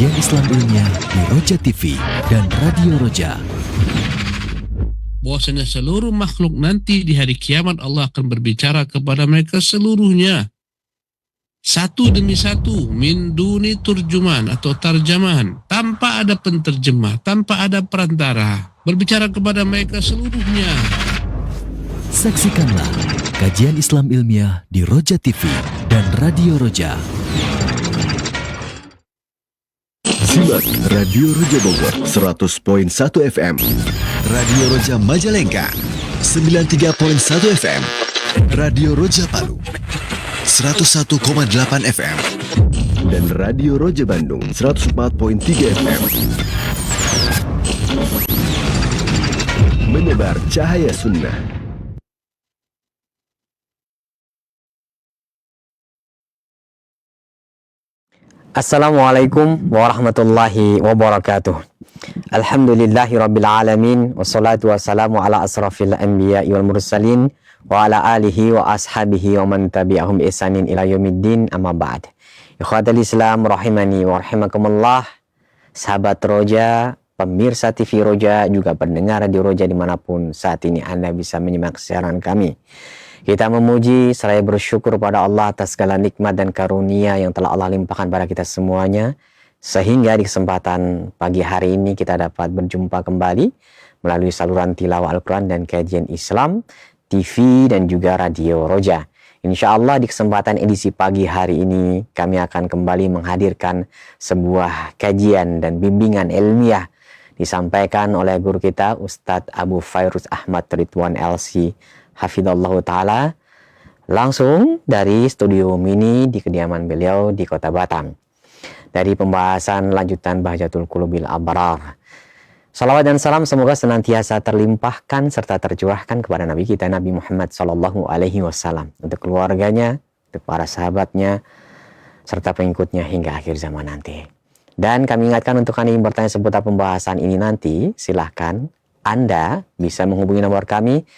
Kajian Islam ilmiah di Roja TV dan Radio Roja. Bahwasanya seluruh makhluk nanti di hari kiamat Allah akan berbicara kepada mereka seluruhnya. Satu demi satu, min duni turjuman atau tarjamahan, tanpa ada penterjemah, tanpa ada perantara, berbicara kepada mereka seluruhnya. Saksikanlah kajian Islam ilmiah di Roja TV dan Radio Roja. Simak Radio Roja Bogor 100.1 FM, Radio Roja Majalengka 93.1 FM, Radio Roja Palu 101,8 FM, dan Radio Roja Bandung 104.3 FM. Menebar cahaya sunnah. Assalamualaikum warahmatullahi wabarakatuh. Alhamdulillahi rabbil alamin, wassalatu wassalamu ala asrafil anbiya'i wal mursalin wa ala alihi wa ashabihi wa man tabi'ahum bi ihsanin ila yaumiddin, amma ba'd. Ikhwatal Islam rahimani wa rahimakumullah. Sahabat Roja, pemirsa TV Roja, juga pendengar di Roja dimanapun saat ini Anda bisa menyimak siaran kami. Kita memuji seraya bersyukur pada Allah atas segala nikmat dan karunia yang telah Allah limpahkan pada kita semuanya, sehingga di kesempatan pagi hari ini kita dapat berjumpa kembali melalui saluran tilawah Al-Quran dan kajian Islam, TV dan juga Radio Roja. Insya Allah di kesempatan edisi pagi hari ini kami akan kembali menghadirkan sebuah kajian dan bimbingan ilmiah disampaikan oleh guru kita Ustadz Abu Fairuz Ahmad Ridwan LC Hafidhallahu ta'ala, langsung dari studio mini di kediaman beliau di kota Batam. Dari pembahasan lanjutan Bahjatul Qulubil Abrar. Salawat dan salam semoga senantiasa terlimpahkan serta tercurahkan kepada Nabi kita Nabi Muhammad Sallallahu Alaihi Wasallam, untuk keluarganya, untuk para sahabatnya, serta pengikutnya hingga akhir zaman nanti. Dan kami ingatkan untuk Anda yang bertanya seputar pembahasan ini nanti, silahkan Anda bisa menghubungi nomor kami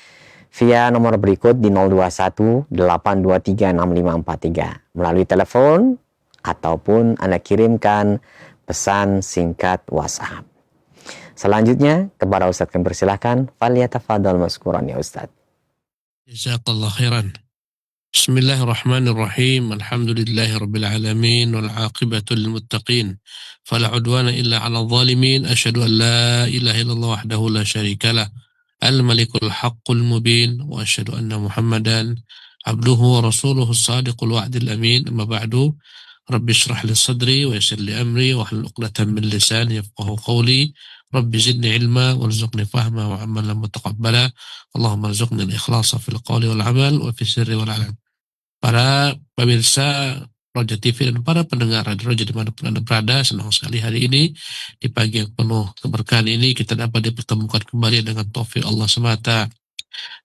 via nomor berikut di 021 823 6543 melalui telepon ataupun Anda kirimkan pesan singkat WhatsApp. Selanjutnya kepada Ustadz kami persilahkan, falyatafadhal maskuran ya Ustadz. Jazakallah khairan. Bismillahirrahmanirrahim. Alhamdulillahirabbil alamin wal aqibatu lil muttaqin. Fala udwana illa 'alal zalimin. Asyhadu an la ilaha illallah wahdahu la syarikalah. Al-Malikul Haqqul Mubin wa asyhadu anna Muhammadan abduhu wa rasuluhu as-sadiqul wa'dil amin. Amma ba'du. Rabbi shrah li sadri wa yassir li amri wa hlul 'uqdatam min lisani yafqahu qawli. Rabbi zidni ilma warzuqni fahma wa amalan mutaqabbala. Allahumma rzuqni al-ikhlasa fil qawli wal 'amal wa fi sirri wal 'alan. Para pemirsa Roja TV dan para pendengar Radio Roja dimanapun Anda berada, senang sekali hari ini di pagi yang penuh keberkahan ini kita dapat dipertemukan kembali dengan taufik Allah semata,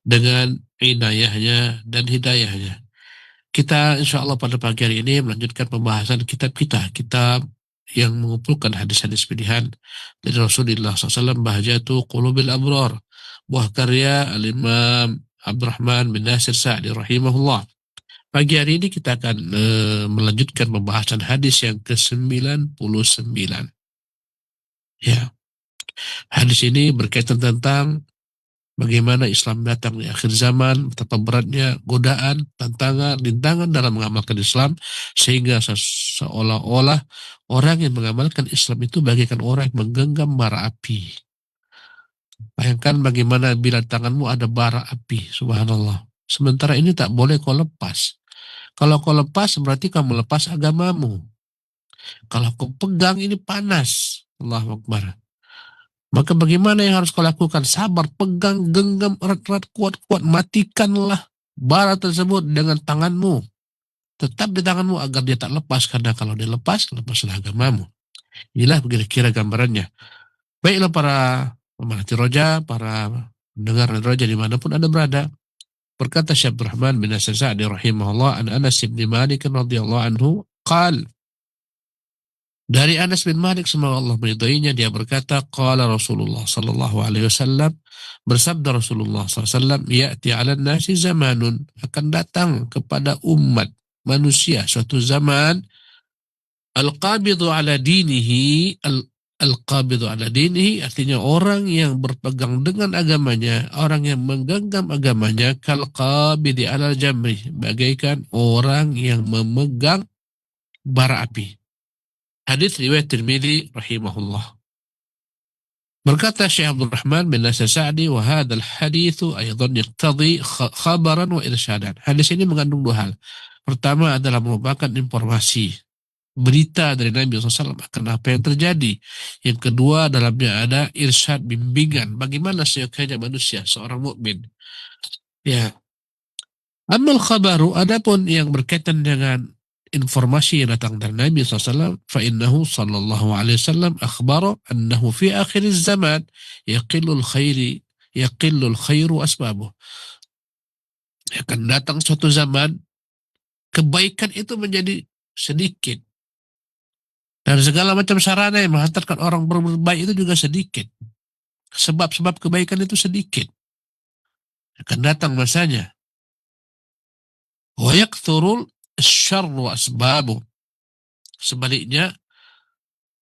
dengan inayahnya dan hidayahnya. Kita insya Allah pada pagi hari ini melanjutkan pembahasan kitab kita, kitab yang mengumpulkan hadis-hadis pilihan dari Rasulullah SAW, Bahjatul Qulubil Abrar, buah karya Al-Imam Abdurrahman bin Nasir Sa'di rahimahullah. Pagi hari ini kita akan melanjutkan pembahasan hadis yang ke-99. Ya. Hadis ini berkaitan tentang bagaimana Islam datang di akhir zaman, betapa beratnya godaan, tantangan, rintangan dalam mengamalkan Islam, sehingga seolah-olah orang yang mengamalkan Islam itu bagaikan orang yang menggenggam bara api. Bayangkan bagaimana bila tanganmu ada bara api, subhanallah. Sementara ini tak boleh kau lepas. Kalau kau lepas berarti kamu lepas agamamu. Kalau kau pegang ini panas. Allahu Akbar. Maka bagaimana yang harus kau lakukan? Sabar, pegang, genggam erat-erat, kuat-kuat. Matikanlah bara tersebut dengan tanganmu. Tetap di tanganmu agar dia tak lepas. Karena kalau dia lepas, lepaslah agamamu. Inilah kira-kira gambarannya. Baiklah para pemerhati Roja, para pendengar Roja dimanapun Anda berada. Berkata Syekh Abdurrahman bin Nasir Sa'di rahimahullah, an Anas bin Malik radhiyallahu anhu qala, dari Anas bin Malik semoga Allah meridainya, dia berkata, qala Rasulullah sallallahu alaihi wasallam, bersabda Rasulullah sallallahu alaihi wasallam, ya'ti 'alan nasi zamanun, akan datang kepada umat manusia suatu zaman, Al-qabidu ala dinihi, al-qabidu ala dinihi artinya orang yang berpegang dengan agamanya, orang yang menggenggam agamanya, kal-qabidi ala jamri, bagaikan orang yang memegang bara api. Hadis riwayat Tirmidzi rahimahullah. Berkata Syekh Abdul Rahman bin Nasir Sa'di, wa hadzal haditsu aidan yaqtadi khabaran wa irsyadan. Hadis ini mengandung dua hal. Pertama adalah merupakan informasi, berita dari Nabi SAW akan apa yang terjadi. Yang kedua, dalamnya ada irsyad, bimbingan bagaimana seyogyanya manusia, seorang mukmin. Ya. Amal khabaru, adapun yang berkaitan dengan informasi yang datang dari Nabi SAW, fa innahu sallallahu alaihi wasallam akhbara annahu fi akhir zaman yaqillul khairu asbabuh. Akan datang suatu zaman kebaikan itu menjadi sedikit. Dan segala macam sarana yang menghantarkan orang berbuat baik itu juga sedikit. Sebab-sebab kebaikan itu sedikit. Akan datang masanya. Wa yakthurul syarru asbabu. Sebaliknya,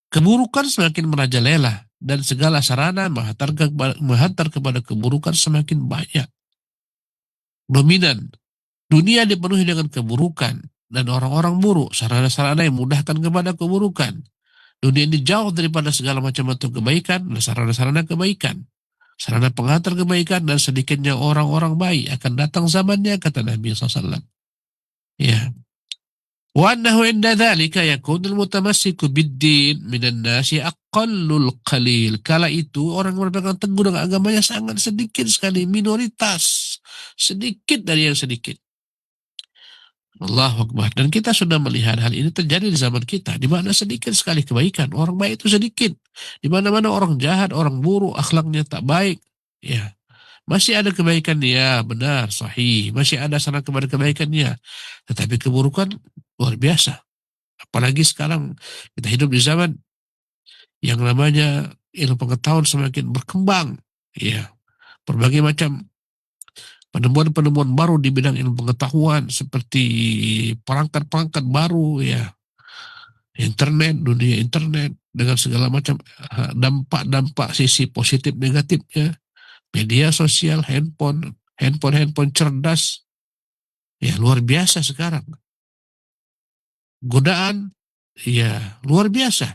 keburukan semakin merajalela dan segala sarana menghantar kepada keburukan semakin banyak. Dominan. Dunia dipenuhi dengan keburukan dan orang-orang buruk, sarana-sarana yang memudahkan kepada keburukan. Dunia ini jauh daripada segala macam bentuk kebaikan dan sarana-sarana kebaikan. Sarana penghantar kebaikan dan sedikitnya orang-orang baik. Akan datang zamannya, kata Nabi SAW. Ya. Wa annahu inda dhalika yakunul mutamassiku biddin minan nasi aqallul qalil. Kala itu orang yang berpegang teguh dengan agamanya sangat sedikit sekali, minoritas. Sedikit dari yang sedikit. Allahu Akbar. Dan kita sudah melihat hal ini terjadi di zaman kita, di mana sedikit sekali kebaikan. Orang baik itu sedikit. Di mana-mana orang jahat, orang buruk, akhlaknya tak baik. Ya. Masih ada kebaikan, ya benar, sahih. Masih ada sana kepada kebaikannya. Tetapi keburukan luar biasa. Apalagi sekarang kita hidup di zaman yang namanya ilmu pengetahuan semakin berkembang. Ya. Berbagai macam penemuan-penemuan baru di bidang ilmu pengetahuan seperti perangkat-perangkat baru, ya, internet, dunia internet dengan segala macam dampak-dampak sisi positif negatifnya, media sosial, handphone cerdas, ya luar biasa sekarang. Godaan, ya luar biasa.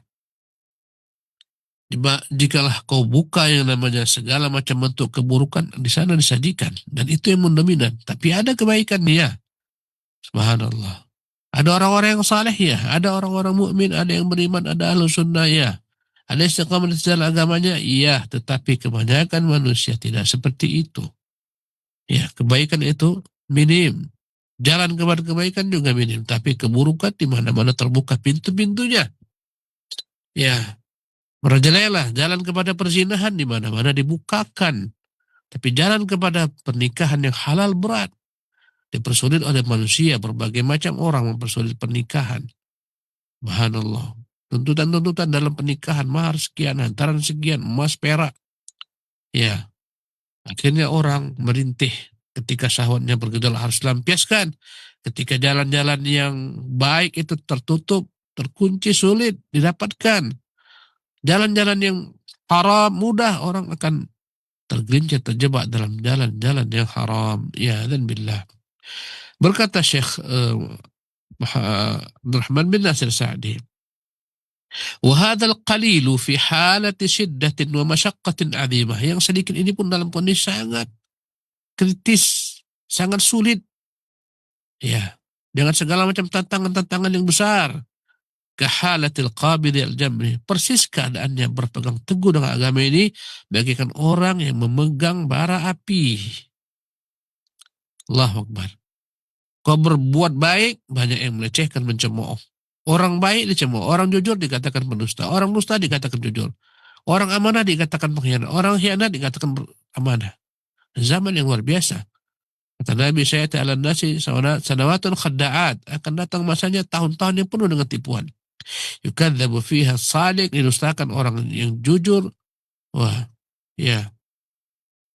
Jikalah kau buka yang namanya segala macam bentuk keburukan, di sana disajikan. Dan itu yang mendominan. Tapi ada kebaikan, ya. Subhanallah. Ada orang-orang yang saleh, ya. Ada orang-orang mukmin, ada yang beriman, ada ahlu sunnah, ya. Ada istiqamah di jalan agamanya, iya. Tetapi kebanyakan manusia tidak seperti itu. Ya, kebaikan itu minim. Jalan kepada kebaikan juga minim. Tapi keburukan di mana-mana terbuka pintu-pintunya. Ya. Merajalela, jalan kepada perzinahan di mana-mana dibukakan. Tapi jalan kepada pernikahan yang halal berat. Dipersulit oleh manusia, berbagai macam orang mempersulit pernikahan. Subhanallah. Tuntutan-tuntutan dalam pernikahan, mahar sekian, hantaran sekian, emas, perak. Ya. Akhirnya orang merintih ketika syahwatnya bergejolak harus dilampiaskan. Ketika jalan-jalan yang baik itu tertutup, terkunci, sulit didapatkan. Jalan-jalan yang haram mudah orang akan tergelincir, terjebak dalam jalan-jalan yang haram. Ya dan billah. Berkata Syekh Abdul Rahman bin Nasir Sa'di, wa hadzal qalilu fi halati shiddatin wa masyaqqatin 'azimah. Yang sedikit ini pun dalam kondisi sangat kritis, sangat sulit. Ya, dengan segala macam tantangan-tantangan yang besar. Kahalatil qabidi al-jamri, persis keadaannya berpegang teguh dengan agama ini bagaikan orang yang memegang bara api. Allahu Akbar. Kau berbuat baik, banyak yang melecehkan, mencemooh. Orang baik dicemooh, orang jujur dikatakan pendusta, orang dusta dikatakan jujur, orang amanah dikatakan pengkhianat, orang khianat dikatakan amanah. Zaman yang luar biasa. Kata Nabi, saya ta'ala nasi sanawatun khadda'at, akan datang masanya tahun-tahun yang penuh dengan tipuan. Yukadzabu fiha sadiq, didustakan orang yang jujur. Wah, ya.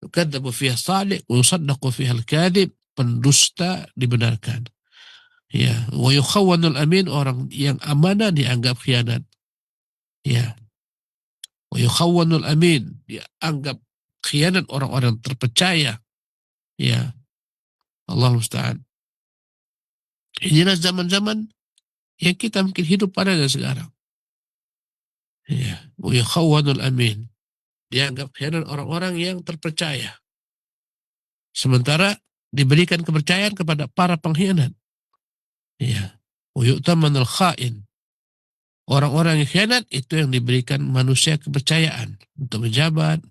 Yukadzabu fiha sadiq, wa yusaddaqu fiha al-kadhib, pendusta dibenarkan. Ya, wa yukhawwanul amin, orang yang amanah dianggap khianat. Ya, wa yukhawwanul amin, dianggap khianat orang-orang terpercaya. Ya, Allah musta'an. Inilah zaman-zaman yang kita mungkin hidup padanya sekarang. Ya, wa yukhawwanul amin, dianggap khianat orang-orang yang terpercaya. Sementara diberikan kepercayaan kepada para pengkhianat. Ya, wa yu'tamanul kha'in, orang-orang yang khianat itu yang diberikan manusia kepercayaan untuk menjabat,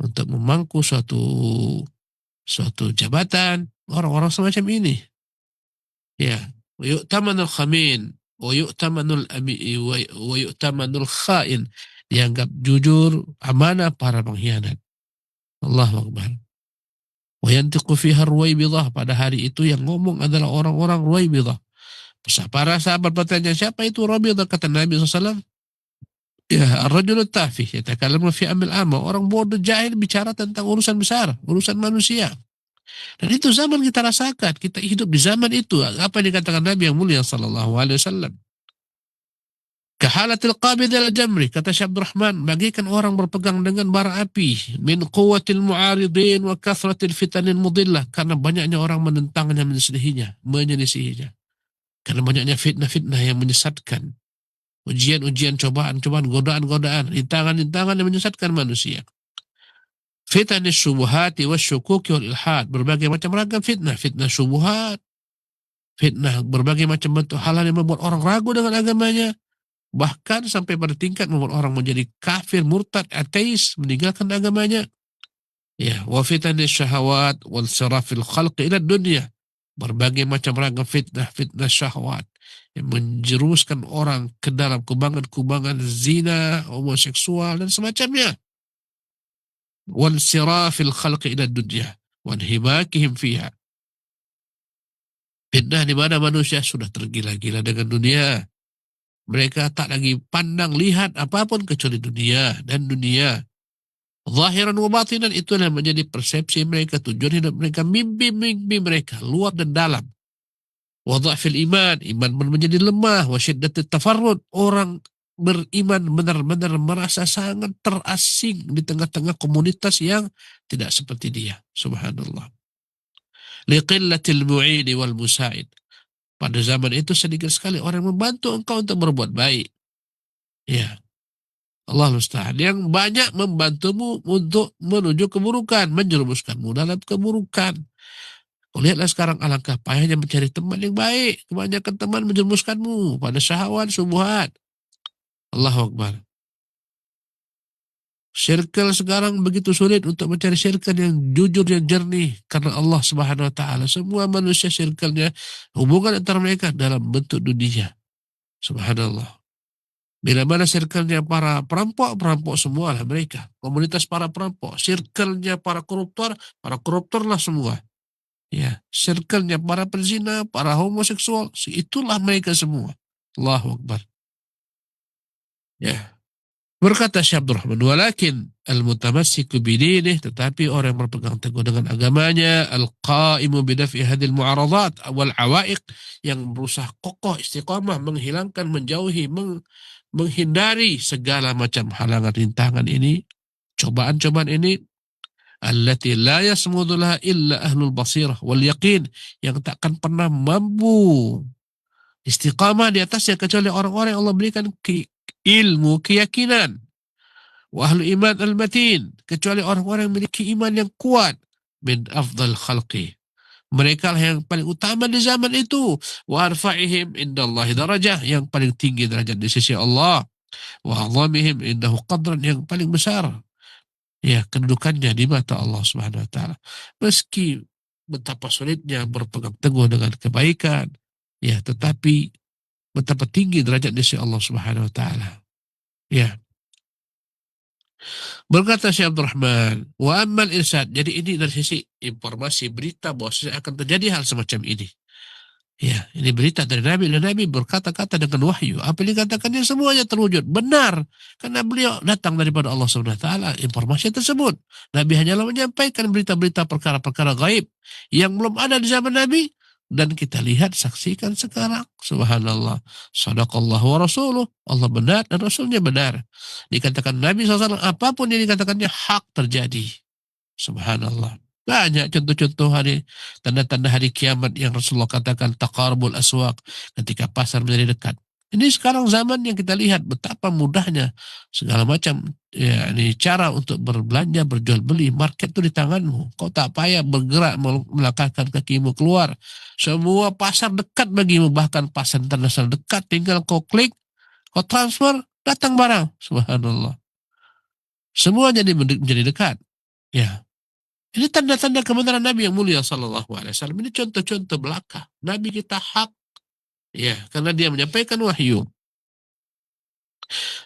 untuk memangku suatu jabatan, orang-orang semacam ini. Ya, wa yu'tamanul khamin, wa yu'tamanul wa yu'tamanul khain, dianggap jujur, amanah para pengkhianat. Allahu Akbar. Wa yantiqu fiha ruwaibidah, pada hari itu yang ngomong adalah orang-orang ruwaibidah. Para sahabat bertanya, siapa itu Rabidah? Kata Nabi SAW, ya, ar-rajul tafih yatakallamu fi amil amma, orang bodoh jahil bicara tentang urusan besar, urusan manusia. Dan itu zaman kita rasakan, kita hidup di zaman itu. Apa yang dikatakan Nabi yang mulia sallallahu alaihi wasallam? Kahalatil qabid al-jamri, kata Syekh Abdul Rahman, bagikan orang berpegang dengan bara api, min quwwatil mu'aridin wa kathratil fitanil mudillah, karena banyaknya orang menentangnya, menyelisihinya. Karena banyaknya fitnah-fitnah yang menyesatkan. Ujian-ujian, cobaan-cobaan, godaan-godaan, rintangan-rintangan yang menyesatkan manusia. Fitnah syubuhati wa syukuki wal ilhad, berbagai macam ragam fitnah. Fitnah syubuhat, fitnah berbagai macam bentuk hal-hal yang membuat orang ragu dengan agamanya. Bahkan sampai pada tingkat membuat orang menjadi kafir, murtad, ateis, meninggalkan agamanya. Ya, wa fitnah syahawat wal sirafil khalqi ila dunia, berbagai macam ragam fitnah syahwat yang menjerumuskan orang ke dalam kubangan-kubangan zina, homoseksual dan semacamnya. Wal sirafil khalqi ila dunya wa inhimakihim fiha, fitnah di mana manusia sudah tergila-gila dengan dunia. Mereka tak lagi pandang lihat apapun kecuali dunia dan dunia. Zahiran wa batinan, itulah menjadi persepsi mereka, tujuan hidup mereka, mimpi-mimpi mereka, luar dan dalam. Wa dha'fil iman, iman menjadi lemah. Wa syiddatit tafarrud, orang beriman benar-benar merasa sangat terasing di tengah-tengah komunitas yang tidak seperti dia. Subhanallah. Liqillatil mu'ini wal musa'id, pada zaman itu sedikit sekali orang yang membantu engkau untuk berbuat baik. Ya, Allah musta'an, yang banyak membantumu untuk menuju keburukan, menjerumuskanmu dalam keburukan. Lihatlah sekarang alangkah payahnya mencari teman yang baik. Kebanyakan teman menjerumuskanmu pada syahwat, syubhat. Allahu Akbar. Circle sekarang begitu sulit untuk mencari circle yang jujur, yang jernih, karena Allah Subhanahu wa taala. Semua manusia circle-nya, hubungan antara mereka dalam bentuk dunia. Subhanallah. Bila mana circle-nya para perampok semualah mereka. Komunitas para perampok. Circle-nya para koruptor lah semua. Ya, circle-nya para penzina, para homoseksual, itulah mereka semua. Allahu Akbar. Ya. Berkata Syekh Abdul Rahman, walakin al-mutamassiku bidinih, tetapi orang yang berpegang teguh dengan agamanya, al-qaimu bidaf'i hadil mu'aradat wal awaiq, yang berusaha kokoh istiqamah menghilangkan, menjauhi, menghindari segala macam halangan, rintangan ini, cobaan-cobaan ini, allati la yasmudu laha illa ahlul basirah wal yaqin, yang takkan pernah mampu istiqamah di atasnya kecuali orang-orang yang Allah berikan ilmu, keyakinan. Wa ahlu iman al-matin, kecuali orang-orang yang memiliki iman yang kuat. Min afdal khalqi, mereka lah yang paling utama di zaman itu. Wa arfa'ihim indallahi darajah, yang paling tinggi derajat di sisi Allah. Wa azamihim indahu qadran, yang paling besar ya kedudukannya di mata Allah Subhanahu wa taala. Meski betapa sulitnya berpegang teguh dengan kebaikan, ya, tetapi betapa tinggi derajat di sisi Allah Subhanahu wa taala. Ya. Berkata Syekh Abdul Rahman, wa ammal irsad, jadi ini dari sisi informasi, berita bahwa akan terjadi hal semacam ini. Ya, ini berita dari Nabi, dan Nabi berkata-kata dengan wahyu. Apa yang dikatakannya semuanya terwujud. Benar. Karena beliau datang daripada Allah SWT, informasi tersebut. Nabi hanyalah menyampaikan berita-berita perkara-perkara gaib yang belum ada di zaman Nabi. Dan kita lihat, saksikan sekarang. Subhanallah. Sadaqallahu wa rasuluh. Allah benar dan Rasulnya benar. Dikatakan Nabi SAW, apapun yang dikatakannya hak terjadi. Subhanallah. Banyak contoh-contoh tanda-tanda hari kiamat yang Rasulullah katakan, taqarubul aswaq, ketika pasar menjadi dekat. Ini sekarang zaman yang kita lihat betapa mudahnya segala macam ya, ini cara untuk berbelanja, berjual beli, market itu di tanganmu. Kau tak payah bergerak melangkahkan kakimu keluar. Semua pasar dekat bagimu, bahkan pasar internasional dekat, tinggal kau klik, kau transfer, datang barang. Subhanallah. Semua menjadi dekat. Ya. Ini tanda-tanda kebenaran Nabi yang mulia sallallahu alaihi wasallam. Ini contoh-contoh belaka. Nabi kita hak, ya, karena dia menyampaikan wahyu.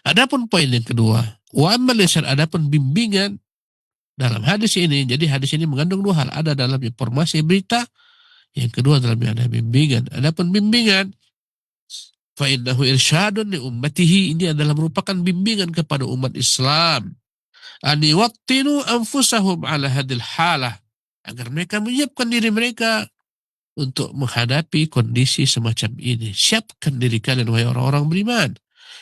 Adapun poin yang kedua, wa ammal irsyad, adapun bimbingan dalam hadis ini. Jadi hadis ini mengandung dua hal, ada dalam informasi berita, yang kedua dalam ada bimbingan. Adapun bimbingan, fa innahu irsyadun li ummatihi, ini adalah merupakan bimbingan kepada umat Islam. An yuwattinu anfusahum ala hadil halah, agar mereka menyiapkan diri mereka untuk menghadapi kondisi semacam ini. Siapkan diri kalian wahai orang-orang beriman.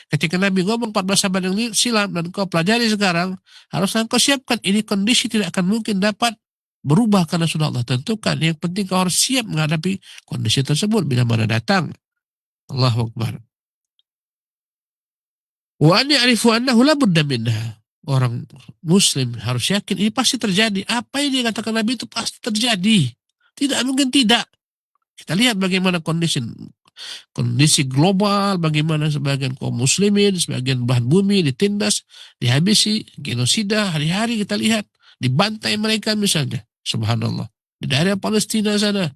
Ketika Nabi ngomong 14 abad yang silam dan kau pelajari sekarang, haruslah kau siapkan. Ini kondisi tidak akan mungkin dapat berubah karena sudah Allah tentukan. Yang penting kau harus siap menghadapi kondisi tersebut bila mana datang. Allahu Akbar. Wa an ya'rifu annahu la budda minha. Orang muslim harus yakin ini pasti terjadi. Apa yang dikatakan Nabi itu pasti terjadi. Tidak mungkin tidak. Kita lihat bagaimana kondisi global, bagaimana sebagian kaum muslimin, sebagian belahan bumi ditindas, dihabisi, genosida, hari-hari kita lihat, dibantai mereka misalnya. Subhanallah. Di daerah Palestina sana,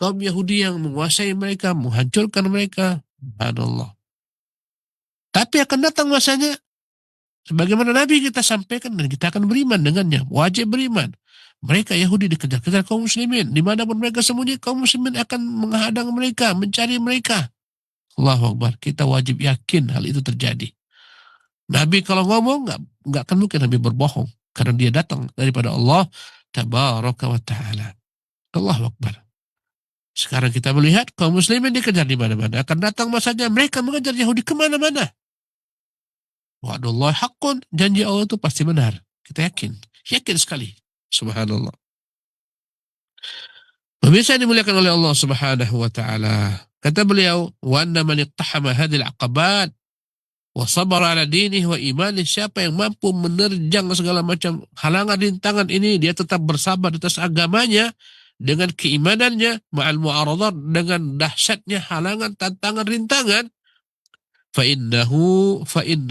kaum Yahudi yang menguasai mereka, menghancurkan mereka. Subhanallah. Tapi akan datang masanya, sebagaimana Nabi kita sampaikan, dan kita akan beriman dengannya, wajib beriman. Mereka Yahudi dikejar-kejar kaum muslimin. Dimanapun mereka sembunyi, kaum muslimin akan menghadang mereka, mencari mereka. Allahu Akbar. Kita wajib yakin hal itu terjadi. Nabi kalau ngomong, nggak akan mungkin Nabi berbohong. Karena dia datang daripada Allah Tabaraka wa ta'ala. Allahu Akbar. Sekarang kita melihat kaum muslimin dikejar di mana-mana. Akan datang masanya mereka mengejar Yahudi kemana-mana. Wa'adullah haqqun, janji Allah itu pasti benar. Kita yakin sekali. Subhanallah. Pemirsa yang dimuliakan oleh Allah Subhanahu wa taala. Kata beliau, wa anna man iqtahama hadhil aqabat wa sabara ala dinih wa imanih, siapa yang mampu menerjang segala macam halangan rintangan ini, dia tetap bersabar atas agamanya dengan keimanannya, ma'al mu'aradat, dengan dahsyatnya halangan, tantangan, rintangan, fa inna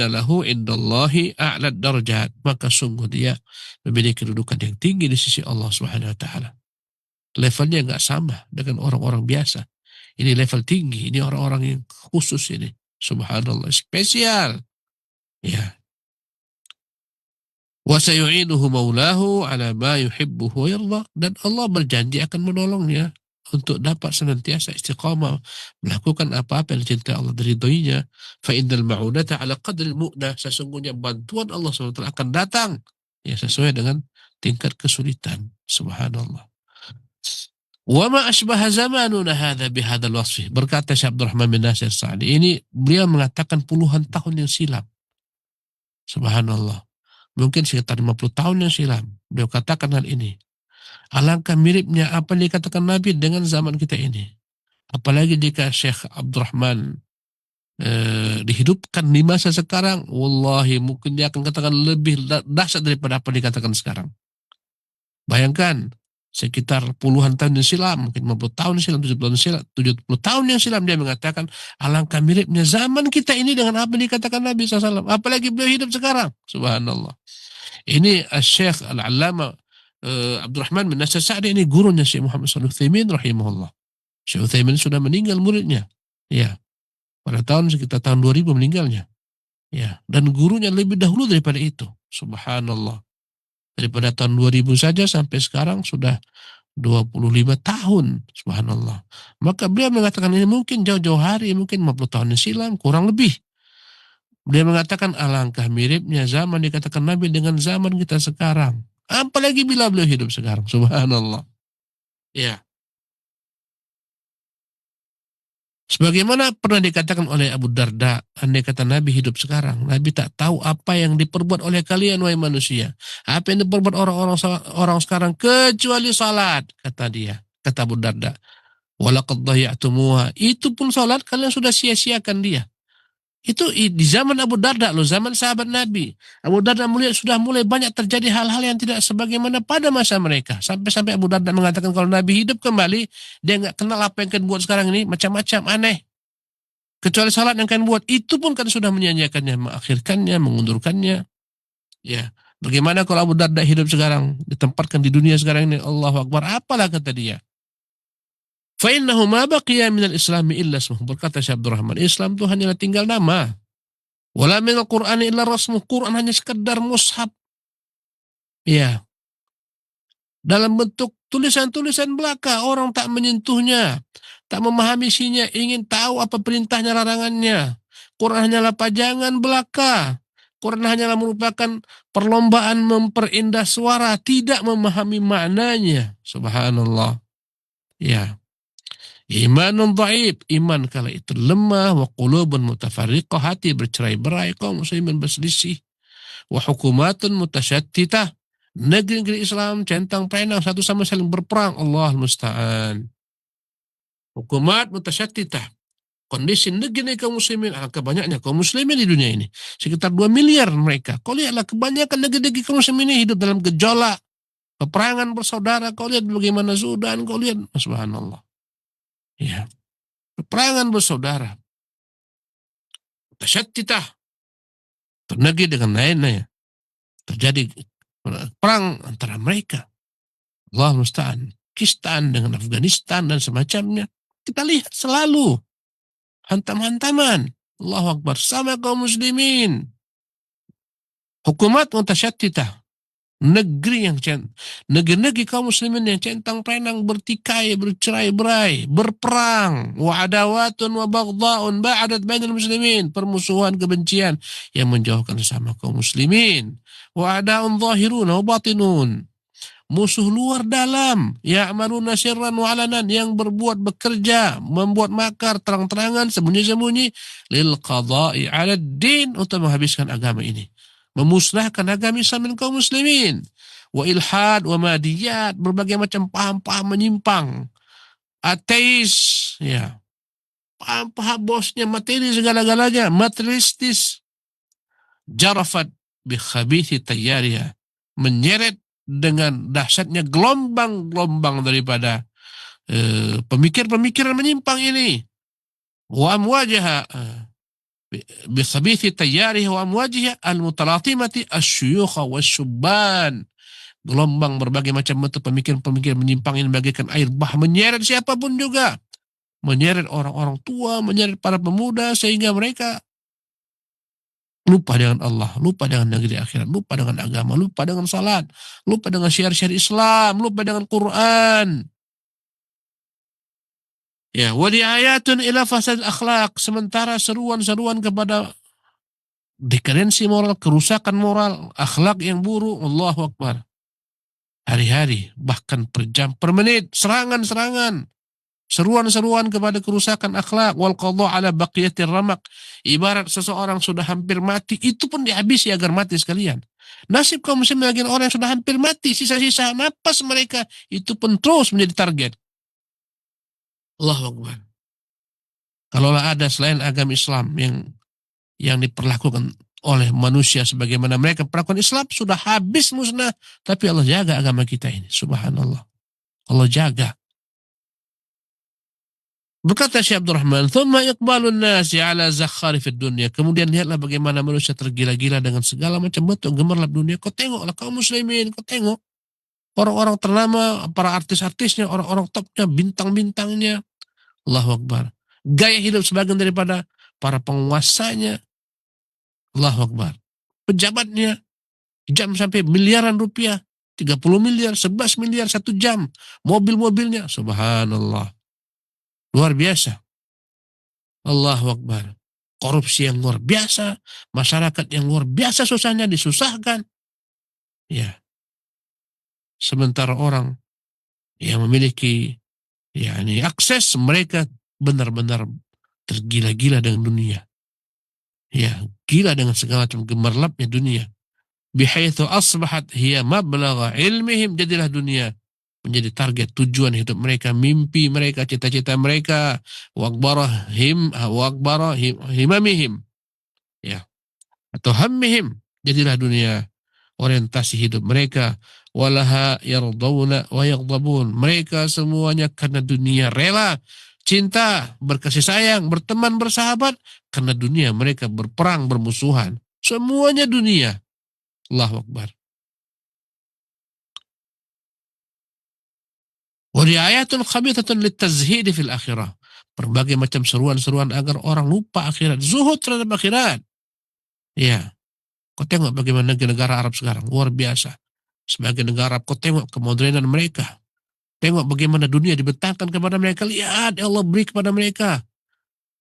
lahu indallahi a'la darajat, maka sungguh dia memiliki kedudukan yang tinggi di sisi Allah Subhanahu wa taala. Levelnya enggak sama dengan orang-orang biasa. Ini level tinggi, ini orang-orang yang khusus ini. Subhanallah, spesial. Ya. Wa sayu'inuhu maulahu ala ma yuhibbu wa yarda, dan Allah berjanji akan menolongnya untuk dapat senantiasa istiqamah melakukan apa-apa yang dicintai Allah, diridhoinya. Fa innal ma'unata ala qadril mu'nah, sesungguhnya bantuan Allah SWT akan datang ya sesuai dengan tingkat kesulitan. Subhanallah. Wa ma asbaha zamanuna hadza bihadzal wasfi, berkata Syekh Abdurrahman bin Nasir Sa'di. Ini beliau mengatakan puluhan tahun yang silam. Subhanallah. Mungkin sekitar 50 tahun yang silam beliau katakan hal ini. Alangkah miripnya apa yang dikatakan Nabi dengan zaman kita ini. Apalagi jika Syekh Abdurrahman dihidupkan di masa sekarang, wallahi mungkin dia akan katakan lebih dahsyat daripada apa yang dikatakan sekarang. Bayangkan, sekitar puluhan tahun yang silam, mungkin 50 tahun yang silam, 70 tahun yang silam, dia mengatakan alangkah miripnya zaman kita ini dengan apa yang dikatakan Nabi SAW. Apalagi beliau hidup sekarang. Subhanallah. Ini Syekh Al-Allamah Abdurrahman bin Nasir Sa'di, ini gurunya Syekh Muhammad Shalih Utsaimin rahimahullah. Syekh Utsaimin sudah meninggal muridnya. Ya. Pada sekitar tahun 2000 meninggalnya. Ya, dan gurunya lebih dahulu daripada itu. Subhanallah. Daripada tahun 2000 saja sampai sekarang sudah 25 tahun. Subhanallah. Maka beliau mengatakan ini mungkin jauh-jauh hari, mungkin 50 tahun yang silam, kurang lebih. Beliau mengatakan alangkah miripnya zaman dikatakan Nabi dengan zaman kita sekarang. Apalagi bila beliau hidup sekarang. Subhanallah. Ya. Sebagaimana pernah dikatakan oleh Abu Darda, andai kata Nabi hidup sekarang, Nabi tak tahu apa yang diperbuat oleh kalian, wahai manusia. Apa yang diperbuat orang sekarang, kecuali salat, kata dia, kata Abu Darda. Walaqad dhayya'tumuha. Itu pun salat kalian sudah sia-siakan dia. Itu di zaman Abu Darda loh, zaman sahabat Nabi. Abu Darda sudah mulai banyak terjadi hal-hal yang tidak sebagaimana pada masa mereka. Sampai-sampai Abu Darda mengatakan kalau Nabi hidup kembali, dia nggak kenal apa yang kalian buat sekarang ini, macam-macam aneh. Kecuali salat yang kalian buat, itu pun kan sudah menyanyiakannya, mengakhirkannya, mengundurkannya. Ya, bagaimana kalau Abu Darda hidup sekarang, ditempatkan di dunia sekarang ini, Allahu Akbar, apalah kata dia. Fa'innahu ma baqiya minal islami illa ismuh. Berkata Syekh Abdurrahman, Islam itu hanyalah tinggal nama. Wala minal Qur'ani illa rasmuh. Quran hanya sekedar mushaf. Ya. Dalam bentuk tulisan-tulisan belaka. Orang tak menyentuhnya. Tak memahami isinya. Ingin tahu apa perintahnya, larangannya. Quran hanyalah pajangan belaka. Quran hanyalah merupakan perlombaan memperindah suara. Tidak memahami maknanya. Subhanallah. Ya. Imanun dhaif, iman kala itu lemah, wa qulubun mutafarriqah, hati bercerai-berai, kaum muslimin berselisih, wa hukumatun mutasyattitah, negeri-negeri Islam centang perenang satu sama saling berperang, Allah musta'an. Hukumat mutasyattitah, kondisi negeri kaum muslimin, alangkah banyaknya kaum muslimin di dunia ini, sekitar 2 miliar mereka. Kau lihatlah kebanyakan negeri-negeri kaum muslimin ini hidup dalam gejolak, peperangan bersaudara. Kau lihat bagaimana Sudan, kau lihat, subhanallah. Ya. Peperangan bersaudara. Tasyattitah. Ternegi dengan lainnya. Terjadi perang antara mereka. Allah musta'an. Pakistan dengan Afghanistan dan semacamnya. Kita lihat selalu. Hantam-hantaman. Allahu Akbar. Sama kaum muslimin. Hukumat mutasyattitah. Negeri-negeri kaum muslimin yang centang perenang, bertikai, bercerai-berai, berperang, wa adawatun wa baghdhaun ba'adat bainal muslimin, permusuhan, kebencian yang menjauhkan sesama kaum muslimin, wa adaun zahirun wa batinun, musuh luar dalam, ya'maluna sirran wa alanan, yang bekerja, membuat makar terang-terangan, sembunyi-sembunyi, lil qada'i 'ala ad-din, untuk menghabiskan agama ini, memusnahkan agama Islam dan kaum muslimin, wa ilhad wa madiyat, berbagai macam paham-paham menyimpang, ateis, ya, paham-paham bosnya materi segala-galanya, materialistis, jarafat bi khabithi tayyariha, menyeret dengan dahsyatnya gelombang-gelombang daripada pemikir-pemikiran menyimpang ini, wa amwajaha بخبيث تياره وأمواجه المتلاطمة الشيوخ والشبان, gelombang berbagai macam bentuk pemikiran-pemikiran menyimpang ini bagaikan air bah, menyeret siapapun juga, menyeret orang-orang tua, menyeret para pemuda, sehingga mereka lupa dengan Allah, lupa dengan negeri akhirat, lupa dengan agama, lupa dengan salat, lupa dengan syiar-syiar Islam, lupa dengan Quran. Ya, wa diayatun ila fasad akhlak, sementara seruan-seruan kepada dekadensi moral, kerusakan moral, akhlak yang buruk. Allahu Akbar. Hari-hari, bahkan per jam, per menit, serangan-serangan, seruan-seruan kepada kerusakan akhlak, wal qadha ala baqiyatir ramak, ibarat seseorang sudah hampir mati, itu pun dihabisi agar mati sekalian. Nasib kaum muslimin bagi orang yang sudah hampir mati, sisa-sisa napas mereka itu pun terus menjadi target. Allahu Akbar. Kalaulah ada selain agama Islam yang diperlakukan oleh manusia sebagaimana mereka perlakukan Islam, sudah habis musnah. Tapi Allah jaga agama kita ini. Subhanallah. Allah jaga. Berkata Syekh Abdurrahman, "Thumma iqbalun nasi ala zakhari fid dunya." Kemudian lihatlah bagaimana manusia tergila-gila dengan segala macam bentuk gemerlap dunia. Kau tengoklah kaum muslimin, kau tengok orang-orang ternama, para artis-artisnya, orang-orang topnya, bintang-bintangnya. Allahu Akbar. Gaya hidup sebagian daripada para penguasanya. Allahu Akbar. Pejabatnya, jam sampai miliaran rupiah, 30 miliar, 11 miliar 1 jam. Mobil-mobilnya, subhanallah. Luar biasa. Allahu Akbar. Korupsi yang luar biasa, masyarakat yang luar biasa susahnya, disusahkan. Ya. Sementara orang yang memiliki akses, mereka benar-benar tergila-gila dengan dunia. Ya, gila dengan segala macam gemerlapnya dunia. Bihaitsu asbahat hiya mablagha ilmihim, jadilah dunia menjadi target tujuan hidup mereka, mimpi mereka, cita-cita mereka, wa akbara himamihim, ya, atau hammihim, jadilah dunia orientasi hidup mereka. Walaha yardawna wa yaghdabun, mereka semuanya karena dunia rela, cinta, berkasih sayang, berteman, bersahabat. Karena dunia mereka berperang, bermusuhan, semuanya dunia. Allahu Akbar. Wa riayatun khabithatun litazhid fil akhirah, berbagai macam seruan-seruan agar orang lupa akhirat, zuhud terhadap akhirat. Ya, kau tengok bagaimana negara Arab sekarang, luar biasa. Sebagai negara Arab, kau tengok kemodernan mereka. Tengok bagaimana dunia dibentangkan kepada mereka. Lihat, Allah beri kepada mereka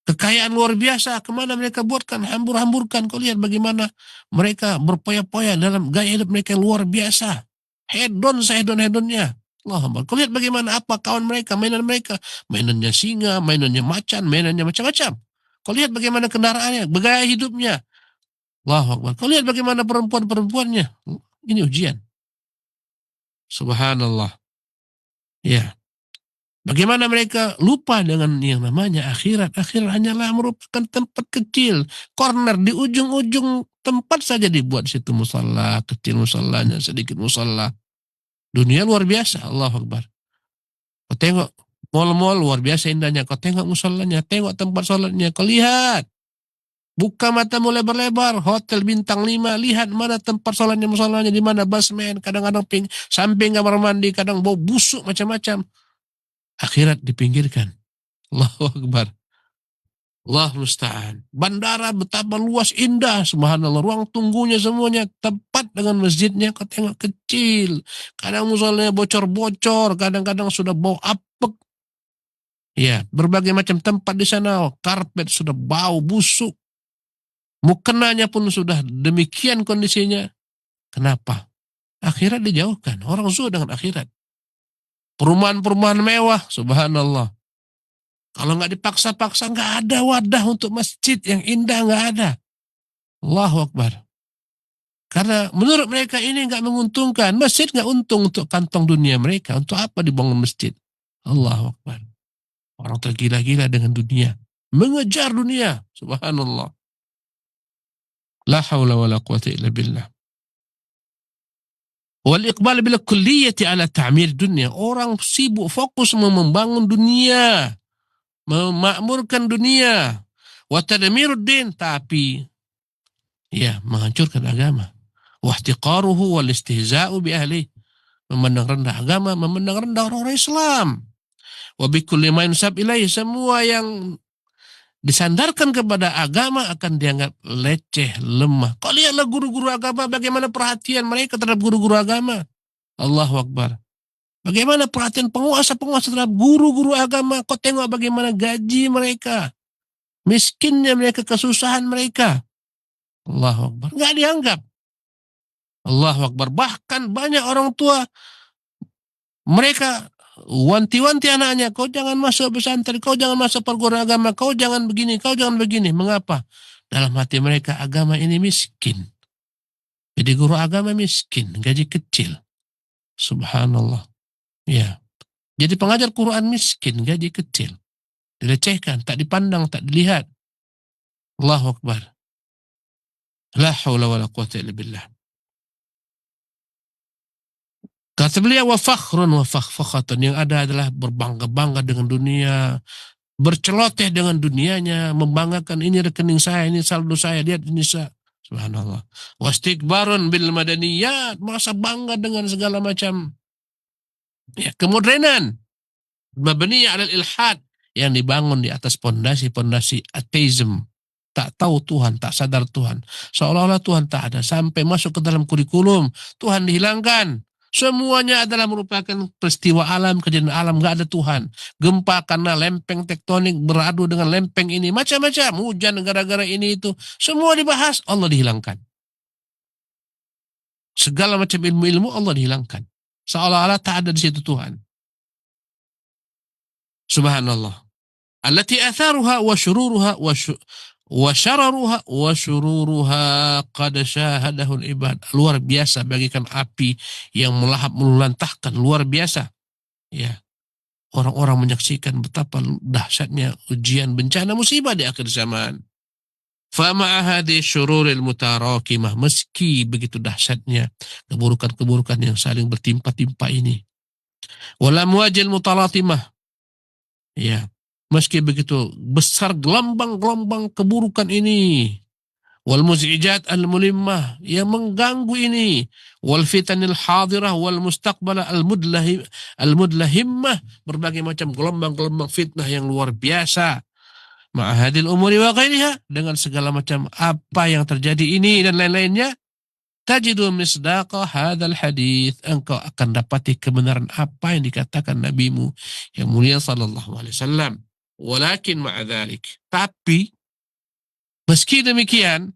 kekayaan luar biasa. Kemana mereka buatkan, hambur-hamburkan. Kau lihat bagaimana mereka berpoya-poya dalam gaya hidup mereka yang luar biasa. Hedon, sehedon-hedonnya. Allah Akbar. Kau lihat bagaimana apa kawan mereka, mainan mereka. Mainannya singa, mainannya macan, mainannya macam-macam. Kau lihat bagaimana kendaraannya, bergaya hidupnya. Allah Akbar. Kau lihat bagaimana perempuan-perempuannya. Ini ujian. Subhanallah. Ya. Bagaimana mereka lupa dengan yang namanya akhirat. Akhirat hanyalah merupakan tempat kecil, corner di ujung-ujung tempat saja dibuat situ musalla, kecil musallanya, sedikit musalla. Dunia luar biasa, Allahu Akbar. Kau tengok mal-mal luar biasa indahnya, kau tengok musallanya, tengok tempat sholatnya, kau lihat. Buka matamu lebar-lebar, hotel bintang 5, lihat mana tempat sholatnya, musallanya di mana, basement, kadang-kadang samping kamar mandi, kadang bau busuk macam-macam. Akhirat dipinggirkan. Allahu Akbar. Allah musta'an. Bandara betapa luas indah, subhanallah. Ruang tunggunya semuanya tepat dengan masjidnya. Kau tengok kecil. Kadang musolanya bocor-bocor, kadang-kadang sudah bau apek. Ya, berbagai macam tempat di sana. Karpet sudah bau busuk. Mukenanya pun sudah demikian kondisinya. Kenapa? Akhirat dijauhkan. Orang zuhud dengan akhirat. Perumahan-perumahan mewah, subhanallah. Kalau nggak dipaksa-paksa, nggak ada wadah untuk masjid yang indah, nggak ada. Allahu Akbar. Karena menurut mereka ini nggak menguntungkan. Masjid nggak untung untuk kantong dunia mereka. Untuk apa dibangun masjid? Allahu Akbar. Orang tergila-gila dengan dunia. Mengejar dunia. Subhanallah. La hawla wa la quwata illa billah. Wal iqbal bil kulliyati ala ta'mir dunia. Orang sibuk fokus membangun dunia, memakmurkan dunia. Wa tadmiruddin, tapi ya menghancurkan agama. Wa ihtiqaruhu wal istihza'u bi ahli. Memandang rendah agama, memandang rendah orang Islam. Wa bi kulli ma yunsab ilaihi, semua yang disandarkan kepada agama akan dianggap leceh, lemah. Kau lihatlah guru-guru agama, bagaimana perhatian mereka terhadap guru-guru agama. Allahu Akbar. Bagaimana perhatian penguasa-penguasa terhadap guru-guru agama. Kau tengok bagaimana gaji mereka. Miskinnya mereka, kesusahan mereka. Allahu Akbar. Nggak dianggap. Allahu Akbar. Bahkan banyak orang tua, mereka wanti-wanti anaknya, kau jangan masuk pesantren, kau jangan masuk perguruan agama, kau jangan begini, kau jangan begini. Mengapa? Dalam hati mereka agama ini miskin. Jadi guru agama miskin, gaji kecil. Subhanallah. Ya. Jadi pengajar Quran miskin, gaji kecil. Dilecehkan, tak dipandang, tak dilihat. Allahu Akbar. La haula wa la quwata illa billah. Kata beliau, wa fakhrun wa fakhfakhatun, yang ada adalah berbangga-bangga dengan dunia, berceloteh dengan dunianya, membanggakan ini rekening saya, ini saldo saya, lihat ini saya. Subhanallah. Wastikbarun bil madaniyat, merasa bangga dengan segala macam ya, kemodernan. Mabniyah 'alal ilhad, yang dibangun di atas pondasi-pondasi ateism. Tak tahu Tuhan, tak sadar Tuhan. Seolah-olah Tuhan tak ada. Sampai masuk ke dalam kurikulum, Tuhan dihilangkan. Semuanya adalah merupakan peristiwa alam, kejadian alam, gak ada Tuhan. Gempa karena lempeng tektonik beradu dengan lempeng ini, macam-macam. Hujan gara-gara ini itu, semua dibahas, Allah dihilangkan. Segala macam ilmu-ilmu Allah dihilangkan. Seolah-olah tak ada di situ Tuhan. Subhanallah. Allati atharuha wa syururuha wa syararuha wa syururuha qad syahadahu al-ibad. Luar biasa bagikan api yang melahap melulantahkan, luar biasa. Ya. Orang-orang menyaksikan betapa dahsyatnya ujian bencana musibah di akhir zaman. Fama'a hadhihi syururil mutarakimah, meski begitu dahsyatnya keburukan-keburukan yang saling bertimpa-timpa ini. Wal amwajil mutalatimah. Ya. Meski begitu besar gelombang-gelombang keburukan ini. Wal muz'ijat al-mulimmah yang mengganggu ini. Wal fitanil hadirah wal mustaqbalah al-mudlahimmah, berbagai macam gelombang-gelombang fitnah yang luar biasa. Ma'ahadil umuri wa ghairiha, dengan segala macam apa yang terjadi ini dan lain-lainnya, tajidu misdaqa hadzal hadits, engkau akan dapati kebenaran apa yang dikatakan nabimu yang mulia sallallahu alaihi wasallam. Walakin ma'a dzalik, tapi meski demikian,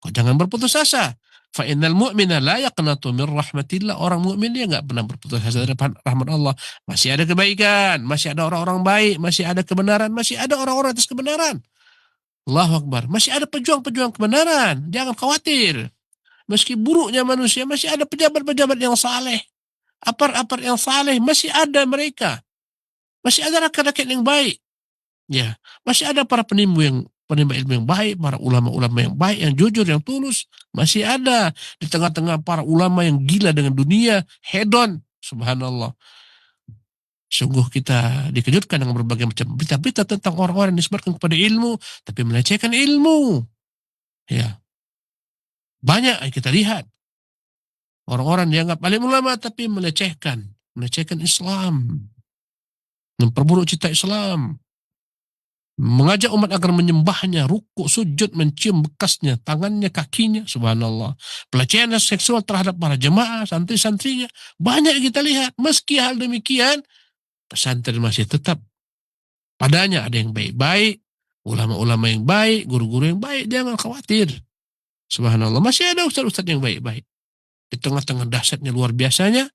kau jangan berputus asa. Fa innal mu'mina la yaqnatu min rahmatillah. Orang mukmin dia enggak pernah berputus asa dari rahmat Allah. Masih ada kebaikan, masih ada orang-orang baik, masih ada kebenaran, masih ada orang-orang atas kebenaran. Allahu Akbar. Masih ada pejuang-pejuang kebenaran. Jangan khawatir. Meski buruknya manusia, masih ada pejabat-pejabat yang saleh. Apar-apar yang saleh, masih ada mereka. Masih ada rakyat-rakyat yang baik. Ya, masih ada para penimba ilmu yang baik, para ulama-ulama yang baik, yang jujur, yang tulus. Masih ada di tengah-tengah para ulama yang gila dengan dunia, hedon. Subhanallah. Sungguh kita dikejutkan dengan berbagai macam berita-berita tentang orang-orang yang disebarkan kepada ilmu, tapi melecehkan ilmu. Ya. Banyak yang kita lihat. Orang-orang dianggap alim ulama, tapi melecehkan Islam. Memperburuk cita Islam. Mengajak umat agar menyembahnya, rukuk, sujud, mencium bekasnya, tangannya, kakinya, subhanallah. Pelecehan seksual terhadap para jemaah, santri-santrinya, banyak kita lihat. Meski hal demikian, pesantren masih tetap padanya ada yang baik-baik, ulama-ulama yang baik, guru-guru yang baik, jangan khawatir. Subhanallah, masih ada ustaz-ustaz yang baik-baik. Di tengah-tengah dahsyatnya luar biasanya,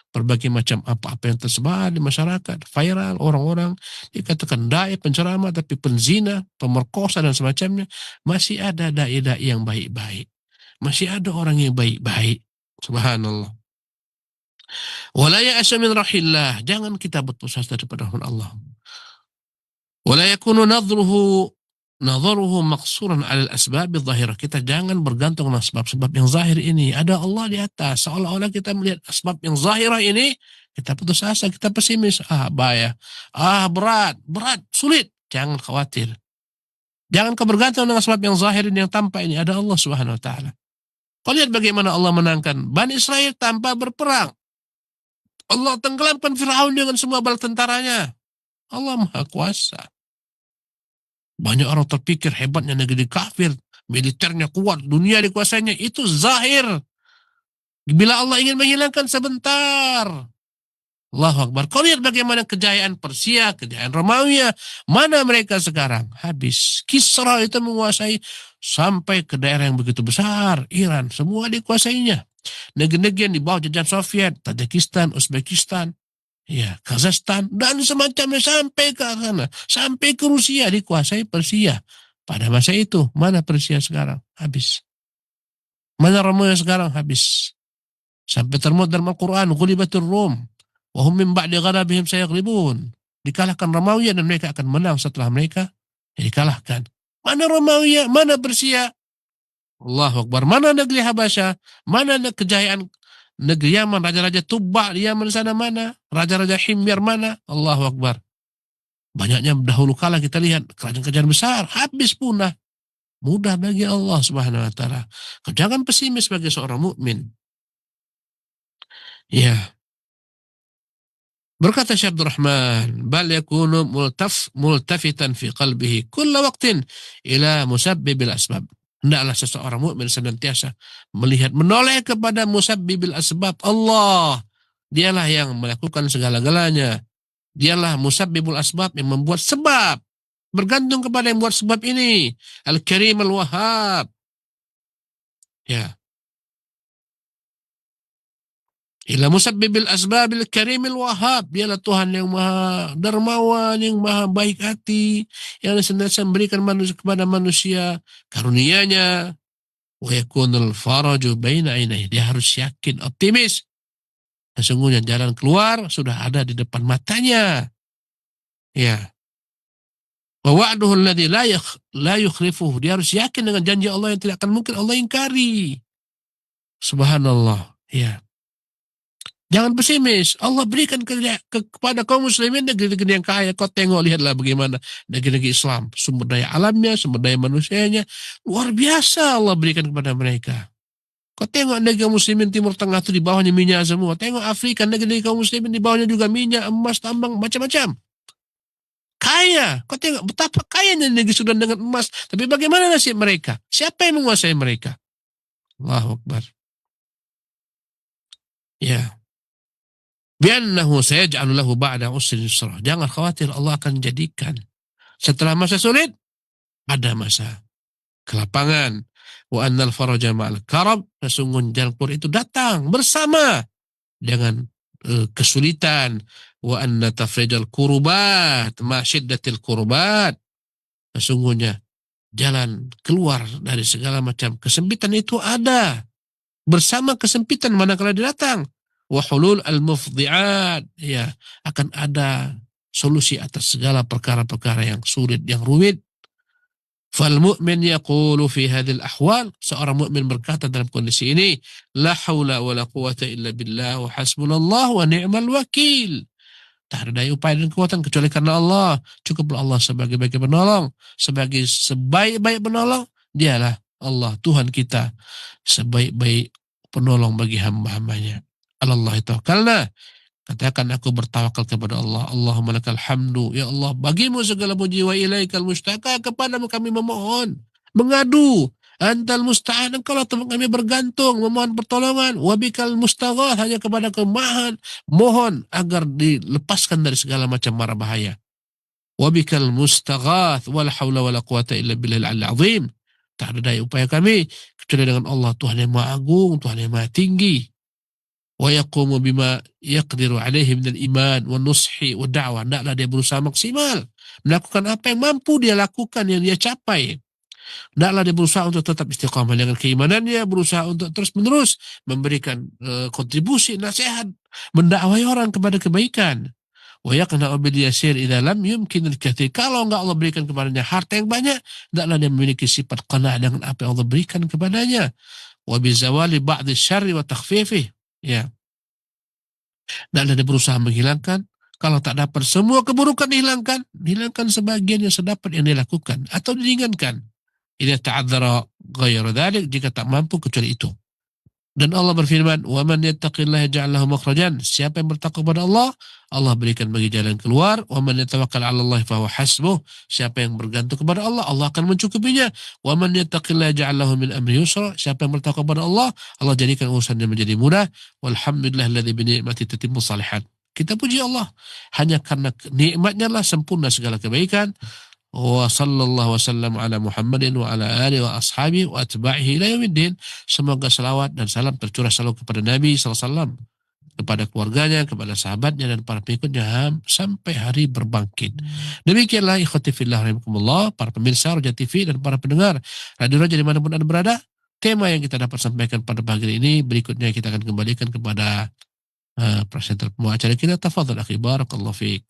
berbagai macam apa-apa yang tersebar di masyarakat, viral, orang-orang dikatakan dai, penceramah, tapi penzina, pemerkosa dan semacamnya, masih ada dai-dai yang baik-baik. Masih ada orang yang baik-baik. Subhanallah. Wala ya'asa min rahillah, jangan kita berputus asa daripada rahmat Allah. Wala yakunu nadharuhu maqsuran 'ala al-asbab adh-dhahirah. Kita jangan bergantung dengan sebab-sebab yang zahir ini. Ada Allah di atas. Seolah-olah kita melihat sebab yang zahirah ini, kita putus asa, kita pesimis. Bahaya. Berat, sulit. Jangan khawatir. Jangan kau bergantung dengan sebab yang zahir ini, yang tampak ini. Ada Allah Subhanahu wa taala. Kau lihat bagaimana Allah menangkan Bani Israel tanpa berperang. Allah tenggelamkan Firaun dengan semua bala tentaranya. Allah Maha Kuasa. Banyak orang terpikir hebatnya negeri kafir, militernya kuat, dunia dikuasainya, itu zahir. Bila Allah ingin menghilangkan sebentar. Allahu Akbar. Kau lihat bagaimana kejayaan Persia, kejayaan Romawi, mana mereka sekarang? Habis. Kisra itu menguasai sampai ke daerah yang begitu besar, Iran, semua dikuasainya. Negeri-negeri yang di bawah jajahan Soviet, Tajikistan, Uzbekistan, ya, Kazakhstan, dan semacamnya sampai ke sana. Sampai ke Rusia dikuasai Persia. Pada masa itu, mana Persia sekarang? Habis. Mana Romawi sekarang? Habis. Sampai termuat dalam Al-Quran, Ghulibatur Rum, wa hum min ba'di ghalabihim sayaghlibun. Dikalahkan Romawi dan mereka akan menang setelah mereka dikalahkan. Mana Romawi? Mana Persia? Allahu Akbar. Mana negeri Habasyah? Mana kejayaan negeri Yaman, raja-raja Tubba di Yaman sana mana? Raja-raja Himyar mana? Allahu Akbar. Banyaknya dahulu kala kita lihat kerajaan-kerajaan besar, habis punah. Mudah bagi Allah Subhanahu wa taala. Kau jangan pesimis sebagai seorang mukmin. Ya. Berkata Syekh Abdul Rahman, bal yakunu multafitan fi qalbihi kulla waqtin ila musabbibil asbab. Hendaklah seseorang mukmin senantiasa melihat, menoleh kepada musabbibil asbab. Allah, dialah yang melakukan segala-galanya. Dialah musabbibul asbab, yang membuat sebab. Bergantung kepada yang membuat sebab ini. Al-Karim Al-Wahhab. Ya. Ila musabbibil asbabil karimil wahhab. Dialah Tuhan yang maha dermawan, yang maha baik hati, yang senantiasa memberikan manusia kepada manusia karunia-Nya. Wa yakunul faraju baina ainaihi. Dia harus yakin, optimis. Sesungguhnya jalan keluar sudah ada di depan matanya. Ya. Wa wa'duhu alladhi la yukhlifuhu. Dia harus yakin dengan janji Allah yang tidak akan mungkin Allah ingkari. Subhanallah. Ya. Jangan pesimis. Allah berikan kepada kaum muslimin negeri-negeri yang kaya. Kau tengok, lihatlah bagaimana negeri-negeri Islam. Sumber daya alamnya, sumber daya manusianya. Luar biasa Allah berikan kepada mereka. Kau tengok negeri muslimin Timur Tengah itu di bawahnya minyak semua. Tengok Afrika, negeri kaum muslimin di bawahnya juga minyak, emas, tambang, macam-macam. Kaya. Kau tengok betapa kayanya negeri Sudan dengan emas. Tapi bagaimana nasib mereka? Siapa yang menguasai mereka? Allahu Akbar. Ya. Bi'annahu sayaj'alu lahu ba'da usrin yusra. Jangan khawatir, Allah akan jadikan setelah masa sulit ada masa kelapangan. Wa annal faraja ma'al karab. Sesungguhnya jalan keluar itu datang bersama dengan kesulitan. Wa anna tafrijal kurubat ma syiddatil kurubat. Sesungguhnya jalan keluar dari segala macam kesempitan itu ada bersama kesempitan manakala dia datang. Wa hulul al-mufdi'at, ya, akan ada solusi atas segala perkara-perkara yang sulit, yang rumit. Fal mu'min yaqulu fi hadhil ahwal, seorang mukmin berkata dalam kondisi ini, la haula wala quwata illa billah wa hasbunallah wa ni'mal wakil. Tak ada daya upaya dan kekuatan kecuali karena Allah. Cukuplah Allah sebagai baik penolong, sebagai sebaik-baik penolong. Dialah Allah Tuhan kita, sebaik-baik penolong bagi hamba-hambanya. Allah tawakkalna. Katakan aku bertawakal kepada Allah. Allahumma lakal hamdu. Ya Allah, bagimu segala puji, wa ilaikal mustaka, kepadamu kami memohon, mengadu. Antal musta'an, engkau lah tempat kami bergantung, memohon pertolongan. Wa bikal mustaghath, hanya kepada kemahan mohon agar dilepaskan dari segala macam mara bahaya. Wa bikal mustaghath, wala haula wala quwata illa billahil azim. Tak ada daya upaya kami kecuali dengan Allah, Tuhan yang maha agung, Tuhan yang maha tinggi. Wa yaqumu bima yaqdiru alaihi minal iman wa nushi wa da'wah. Hendaklah dia berusaha maksimal melakukan apa yang mampu dia lakukan, yang dia capai. Hendaklah dia berusaha untuk tetap istiqamah dengan keimanannya, berusaha untuk terus-menerus memberikan kontribusi, nasihat, mendakwai orang kepada kebaikan. Wa yaqna'u bil yasir idza lam yumkin al-katsir. Kalau enggak Allah berikan kepadanya harta yang banyak, hendaklah dia memiliki sifat qana' dengan apa yang Allah berikan kepadanya. Wa bi zawali ba'd asy-syarri wa takhfifih. Ya. Dan dia berusaha menghilangkan. Kalau tak dapat semua keburukan dihilangkan, hilangkan sebagian yang sedapat yang dia lakukan atau diringankan. Idza ta'adzara ghayra dzalik, jika tak mampu kecuali itu. Dan Allah berfirman, "Wa man yattaqillaha yaj'al lahu makhrajan." Siapa yang bertakwa kepada Allah, Allah berikan bagi jalan keluar. "Wa man yatawakkal 'ala Allah fa huwa hasbuh." Siapa yang bergantung kepada Allah, Allah akan mencukupinya. "Wa man yattaqillaha yaj'al lahu min amri yusra." Siapa yang bertakwa kepada Allah, Allah jadikan urusannya menjadi mudah. Walhamdulillahilladzi bi ni'mati tatimmu shalihat. Kita puji Allah, hanya karena nikmatnya lah sempurna segala kebaikan. Wa sallallahu wasallam ala Muhammadin wa ala alihi wa ashabihi wa atba'ihi ila yaumiddin. Semoga salawat dan salam tercurah selalu kepada Nabi SAW, kepada keluarganya, kepada sahabatnya dan para pengikutnya sampai hari berbangkit. Demikianlah ikhwati fillah rahimakumullah, para pemirsa Roja TV dan para pendengar Radio Roja dimanapun Anda berada, tema yang kita dapat sampaikan pada pagi ini. Berikutnya kita akan kembalikan kepada presenter pembawa acara kita. Tafadhal akhi, barakallahu fiik.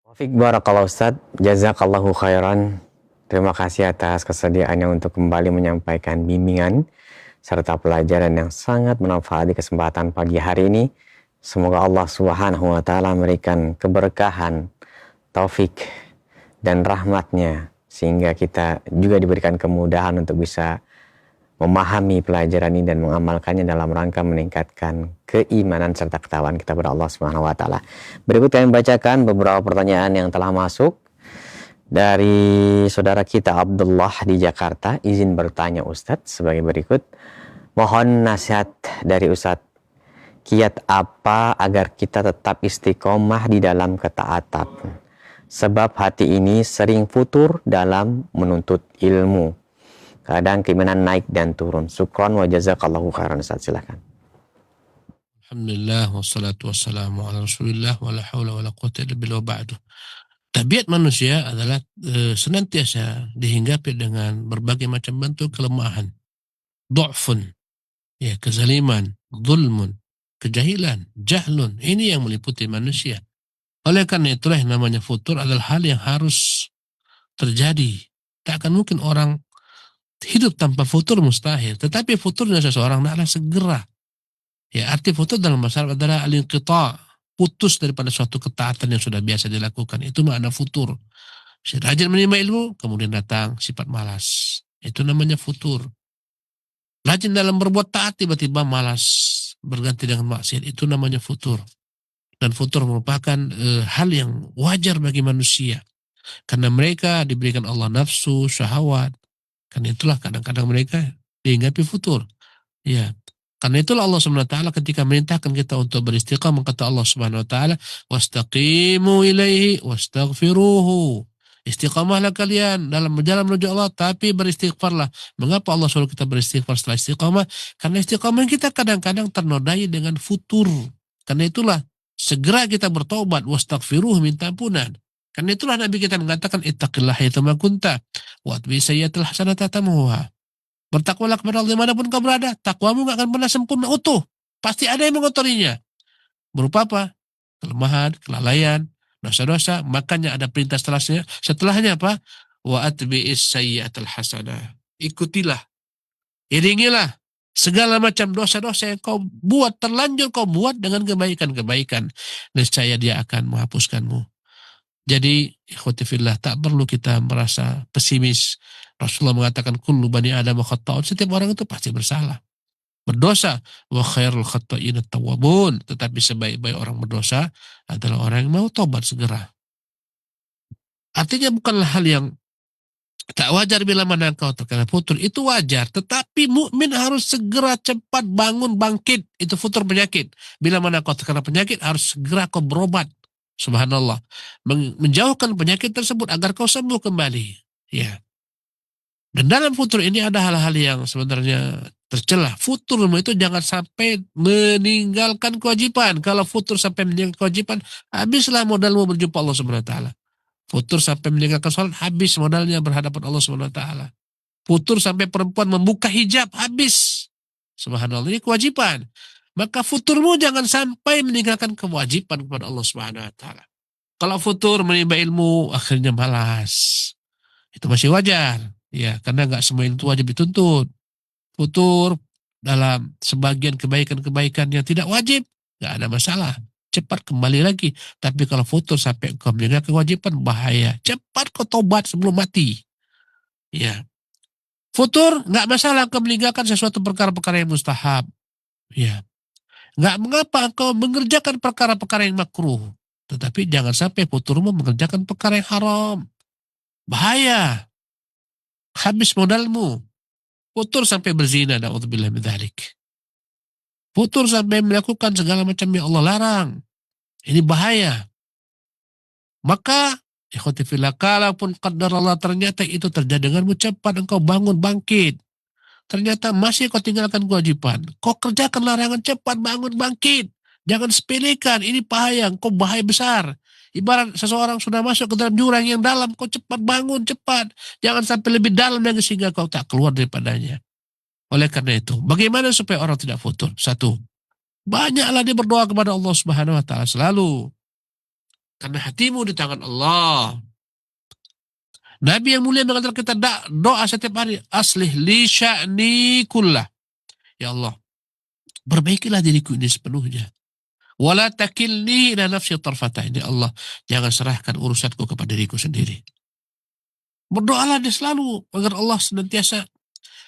Taufik barakallahu Ustaz, jazakallahu khairan. Terima kasih atas kesediaannya untuk kembali menyampaikan bimbingan serta pelajaran yang sangat bermanfaat di kesempatan pagi hari ini. Semoga Allah Subhanahu wa taala memberikan keberkahan, taufik dan rahmatnya sehingga kita juga diberikan kemudahan untuk bisa memahami pelajaran ini dan mengamalkannya dalam rangka meningkatkan keimanan serta ketakwaan kita kepada Allah Subhanahu wa taala. Berikut kami bacakan beberapa pertanyaan yang telah masuk dari saudara kita Abdullah di Jakarta. Izin bertanya Ustadz sebagai berikut. Mohon nasihat dari Ustadz, kiat apa agar kita tetap istiqomah di dalam ketaatan? Sebab hati ini sering futur dalam menuntut ilmu. Kadang keimanan naik dan turun. Syukran wa jazakallahu khairan. Ustaz, silakan. Alhamdulillah wassalatu wassalamu ala Rasulillah wala haula wala quwwata illa billah wa ba'du. Tabiat manusia adalah senantiasa dihinggapi dengan berbagai macam bentuk kelemahan, du'fun, ya kezaliman, zulmun, kejahilan, jahlun. Ini yang meliputi manusia. Oleh karena itulah yang namanya futur adalah hal yang harus terjadi. Tak akan mungkin orang hidup tanpa futur, mustahil. Tetapi futurnya seseorang adalah segera. Ya, arti futur dalam bahasa Arab adalah al-inqita', putus daripada suatu ketaatan yang sudah biasa dilakukan. Itu makna futur. Si rajin menerima ilmu, kemudian datang sifat malas. Itu namanya futur. Rajin dalam berbuat taat, tiba-tiba malas, berganti dengan maksiat. Itu namanya futur. Dan futur merupakan hal yang wajar bagi manusia. Karena mereka diberikan Allah nafsu, syahwat. Karena itulah kadang-kadang mereka dihinggapi futur. Ya. Karena itulah Allah SWT ketika merintahkan kita untuk beristiqamah, kata Allah SWT, wastaqimu ilaihi wastaghfiruhu. Istiqamahlah kalian dalam berjalan menuju Allah, tapi beristighfarlah. Mengapa Allah suruh kita beristighfar setelah istiqamah? Karena istiqamah kita kadang-kadang ternodai dengan futur. Karena itulah segera kita bertobat, wastaghfiruhu, minta ampunan. Karena itulah Nabi kita mengatakan ittaqillaha haitsuma kunta wa atbi sayyi'atal hasanata tamhuha. Bertakwalah kepada Allah dimanapun kau berada. Takwamu gak akan pernah sempurna utuh. Pasti ada yang mengotorinya. Berupa apa? Kelemahan, kelalaian, dosa-dosa. Makanya ada perintah setelahnya. Setelahnya apa? Wa atbi'is sayyi'atal hasanah. Ikutilah. Iringilah segala macam dosa-dosa yang kau buat, terlanjur kau buat dengan kebaikan-kebaikan. Niscaya dia akan menghapuskanmu. Jadi, ikhwati fillah, tak perlu kita merasa pesimis. Rasulullah mengatakan, kullu bani Adam khata'un. Setiap orang itu pasti bersalah, berdosa. Wa khairul khata'in at-tawwabun. Tetapi sebaik-baik orang berdosa adalah orang yang mau tobat segera. Artinya bukanlah hal yang tak wajar bila mana kau terkena futur. Itu wajar. Tetapi mukmin harus segera cepat bangun bangkit. Itu futur penyakit. Bila mana kau terkena penyakit, harus segera kau berobat. Subhanallah. Menjauhkan penyakit tersebut agar kau sembuh kembali. Ya. Dan dalam futur ini ada hal-hal yang sebenarnya tercela. Futurmu itu jangan sampai meninggalkan kewajiban. Kalau futur sampai meninggalkan kewajiban, habislah modalmu berjumpa Allah Subhanahu wa taala. Futur sampai meninggalkan salat, habis modalnya berhadapan Allah Subhanahu wa taala. Futur sampai perempuan membuka hijab, habis. Subhanallah, ini kewajiban. Maka futurmu jangan sampai meninggalkan kewajiban kepada Allah Subhanahu wa taala. Kalau futur menimba ilmu, akhirnya malas. Itu masih wajar. Ya, karena nggak semua itu wajib dituntut. Futur dalam sebagian kebaikan-kebaikan yang tidak wajib, nggak ada masalah. Cepat kembali lagi. Tapi kalau futur sampai kau meninggalkan kewajiban, bahaya. Cepat kau tobat sebelum mati. Ya. Futur nggak masalah kau meninggalkan sesuatu perkara-perkara yang mustahab. Ya. Nggak mengapa engkau mengerjakan perkara-perkara yang makruh. Tetapi jangan sampai futurmu mengerjakan perkara yang haram. Bahaya. Habis modalmu. Futur sampai berzina. Na'udzubillah min dzalik. Futur sampai melakukan segala macam yang Allah larang. Ini bahaya. Maka, ikhwati fillah, kalaupun qadar Allah ternyata itu terjadi denganmu, cepat engkau bangun bangkit. Ternyata masih kau tinggalkan kewajiban. Kau kerjakan larangan, cepat bangun bangkit. Jangan sepelekan, ini bahaya, kau bahaya besar. Ibarat seseorang sudah masuk ke dalam jurang yang dalam, kau cepat bangun, cepat. Jangan sampai lebih dalam lagi sehingga kau tak keluar daripadanya. Oleh karena itu, bagaimana supaya orang tidak futur? Satu, banyaklah dia berdoa kepada Allah Subhanahu wa taala selalu. Karena hatimu di tangan Allah. Nabi yang mulia mengatakan kita doa setiap hari, aslih li sya'ni kullah. Ya Allah, perbaikilah diriku ini sepenuhnya. Wala takilni ila nafsi tarfata. Ini Allah, jangan serahkan urusanku kepada diriku sendiri. Berdoalah dia selalu agar Allah senantiasa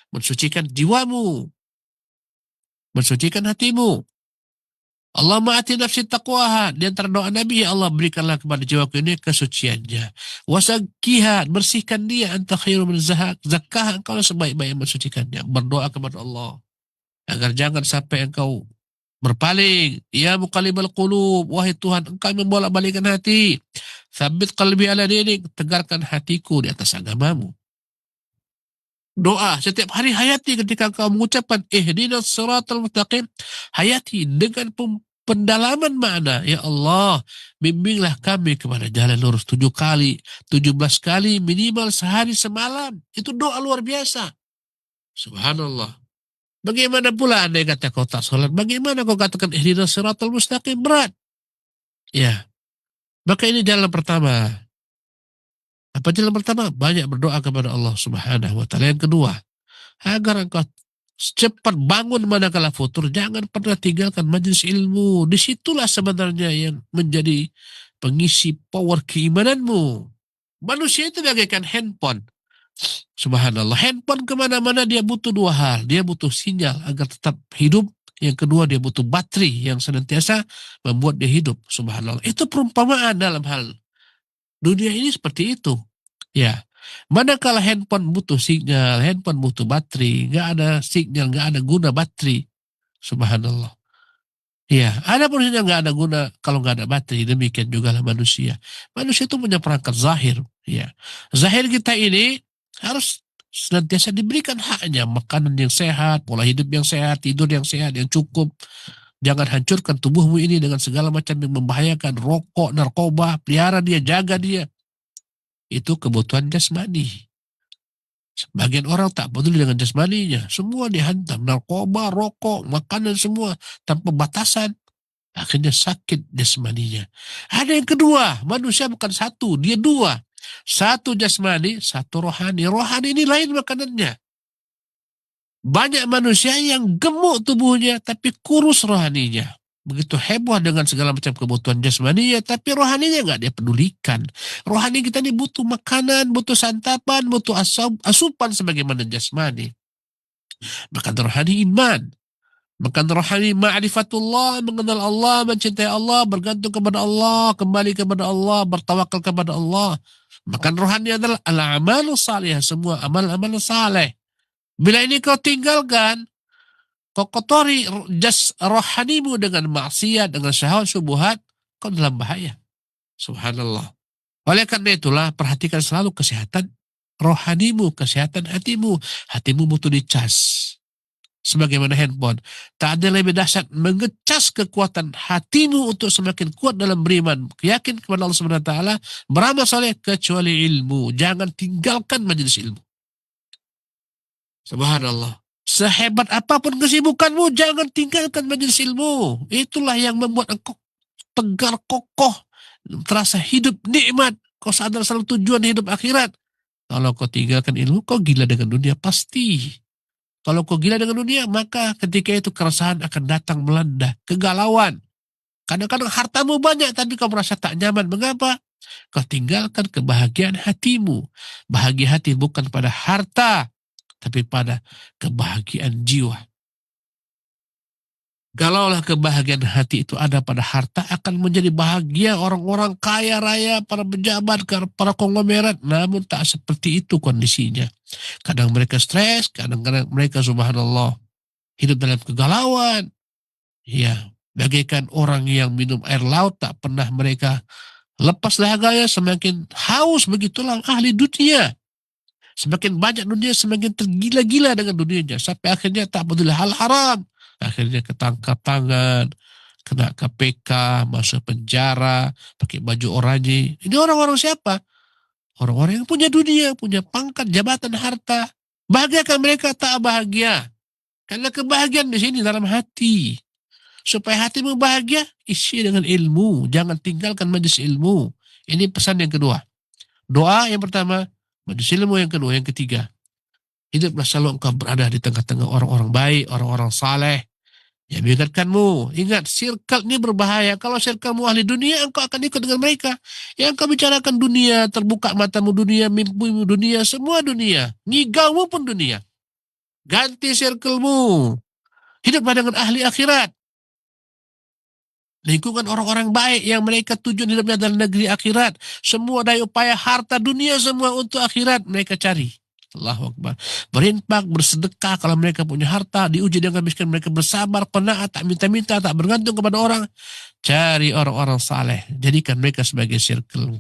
mensucikan jiwamu, mensucikan hatimu. Allah ma'ati nafsi taqwaha. Di antara doa Nabi, ya Allah, berikanlah kepada jiwaku ini kesuciannya. Wasakkiha, bersihkan dia. Anta khairu min zakkaha, engkau sebaik-baik yang mensucikannya. Berdoa kepada Allah agar jangan sampai engkau berpaling. Ya muqallibal qulub, wahai Tuhan, engkau membolak-balikkan hati. Tsabbit qalbi ala dinik, tegarkan hatiku di atas agamamu. Doa setiap hari, hayati ketika kau mengucapkan ihdinas siratal mustaqim, hayati dengan pendalaman makna. Ya Allah, bimbinglah kami kepada jalan lurus 7 kali, 17 kali minimal sehari semalam. Itu doa luar biasa. Subhanallah. Bagaimana pula andai kata kau tak sholat? Bagaimana kau katakan ihdinas siratal mustaqim? Berat. Ya. Maka ini jalan pertama. Apa jalan pertama? Banyak berdoa kepada Allah Subhanahu wa taala. Yang kedua, agar engkau cepat bangun manakala futur, jangan pernah tinggalkan majelis ilmu. Disitulah sebenarnya yang menjadi pengisi power keimananmu. Manusia itu bagaikan handphone. Subhanallah, handphone kemana-mana dia butuh 2 hal. Dia butuh sinyal agar tetap hidup. Yang kedua, dia butuh baterai yang senantiasa membuat dia hidup. Subhanallah, itu perumpamaan dalam hal dunia ini seperti itu. Ya, manakala handphone butuh sinyal, handphone butuh baterai, nggak ada sinyal, nggak ada guna baterai. Subhanallah. Ya, ada pun sinyal nggak ada guna kalau nggak ada baterai. Demikian juga lah manusia. Manusia itu punya perangkat zahir. Ya, zahir kita ini harus senantiasa diberikan haknya, makanan yang sehat, pola hidup yang sehat, tidur yang sehat, yang cukup. Jangan hancurkan tubuhmu ini dengan segala macam yang membahayakan, rokok, narkoba, pelihara dia, jaga dia. Itu kebutuhan jasmani. Sebagian orang tak peduli dengan jasmaninya. Semua dihantam, narkoba, rokok, makanan semua tanpa batasan. Akhirnya sakit jasmaninya. Ada yang kedua, manusia bukan satu, dia 2. Satu jasmani, satu rohani. Rohani ini lain makanannya. Banyak manusia yang gemuk tubuhnya tapi kurus rohaninya. Begitu heboh dengan segala macam kebutuhan jasmaninya, tapi rohaninya nggak dia pedulikan. Rohani kita ini butuh makanan, butuh santapan, butuh asupan sebagaimana jasmani. Makan rohani iman. Makan rohani ma'rifatullah, mengenal Allah, mencintai Allah, bergantung kepada Allah, kembali kepada Allah, bertawakal kepada Allah. Makan rohani adalah al-amal salih, semua amal-amal saleh. Bila ini kau tinggalkan, kau kotori rohanimu dengan maksiat, dengan syahwat syubhat, kau dalam bahaya. Subhanallah. Oleh karena itulah, perhatikan selalu kesehatan rohanimu, kesehatan hatimu. Hatimu butuh dicas. Sebagaimana handphone. Tak ada lebih dahsyat mengecas kekuatan hatimu untuk semakin kuat dalam beriman, yakin kepada Allah Subhanahu wa taala, beramal saleh, kecuali ilmu. Jangan tinggalkan majelis ilmu. Subhanallah. Sehebat apapun kesibukanmu, jangan tinggalkan majelis ilmu. Itulah yang membuat engkau tegar kokoh, terasa hidup nikmat. Kau sadar selalu tujuan hidup akhirat. Kalau kau tinggalkan ilmu, kau gila dengan dunia pasti. Kalau kau gila dengan dunia, maka ketika itu keresahan akan datang melanda, kegalauan. Kadang-kadang hartamu banyak, tapi kau merasa tak nyaman. Mengapa? Kau tinggalkan kebahagiaan hatimu. Bahagia hati bukan pada harta, tapi pada kebahagiaan jiwa. Kalaulah kebahagiaan hati itu ada pada harta, akan menjadi bahagia orang-orang kaya raya, para pejabat, para konglomerat. Namun tak seperti itu kondisinya. Kadang mereka stres, kadang-kadang mereka subhanallah hidup dalam kegalauan. Ya, bagaikan orang yang minum air laut, tak pernah mereka lepas dahaganya, semakin haus, begitulah ahli dunia. Semakin banyak dunia, semakin tergila-gila dengan dunianya. Sampai akhirnya tak peduli hal haram. Akhirnya ketangkap tangan, kena KPK, masuk penjara, pakai baju oranye. Ini orang-orang siapa? Orang-orang yang punya dunia, punya pangkat, jabatan, harta. Bahagiakan mereka? Tak bahagia. Karena kebahagiaan di sini dalam hati. Supaya hatimu bahagia, isi dengan ilmu. Jangan tinggalkan majelis ilmu. Ini pesan yang kedua. Doa yang pertama, majelis ilmu yang kedua. Yang ketiga, hiduplah selalu engkau berada di tengah-tengah orang-orang baik, orang-orang saleh yang mengingatkanmu. Ingat, circle ini berbahaya. Kalau circlemu ahli dunia, engkau akan ikut dengan mereka. Yang engkau bicarakan dunia, terbuka matamu dunia, mimpimu dunia, semua dunia. Ngigaumu pun dunia. Ganti circlemu. Hiduplah dengan ahli akhirat. Lingkungan orang-orang baik yang mereka tujuan hidupnya adalah negeri akhirat. Semua daya upaya harta dunia semua untuk akhirat mereka cari. Allahu Akbar. Berinfak, bersedekah kalau mereka punya harta, diuji dengan miskin, mereka bersabar, qanaat, tak minta-minta, tak bergantung kepada orang. Cari orang-orang saleh, jadikan mereka sebagai circle.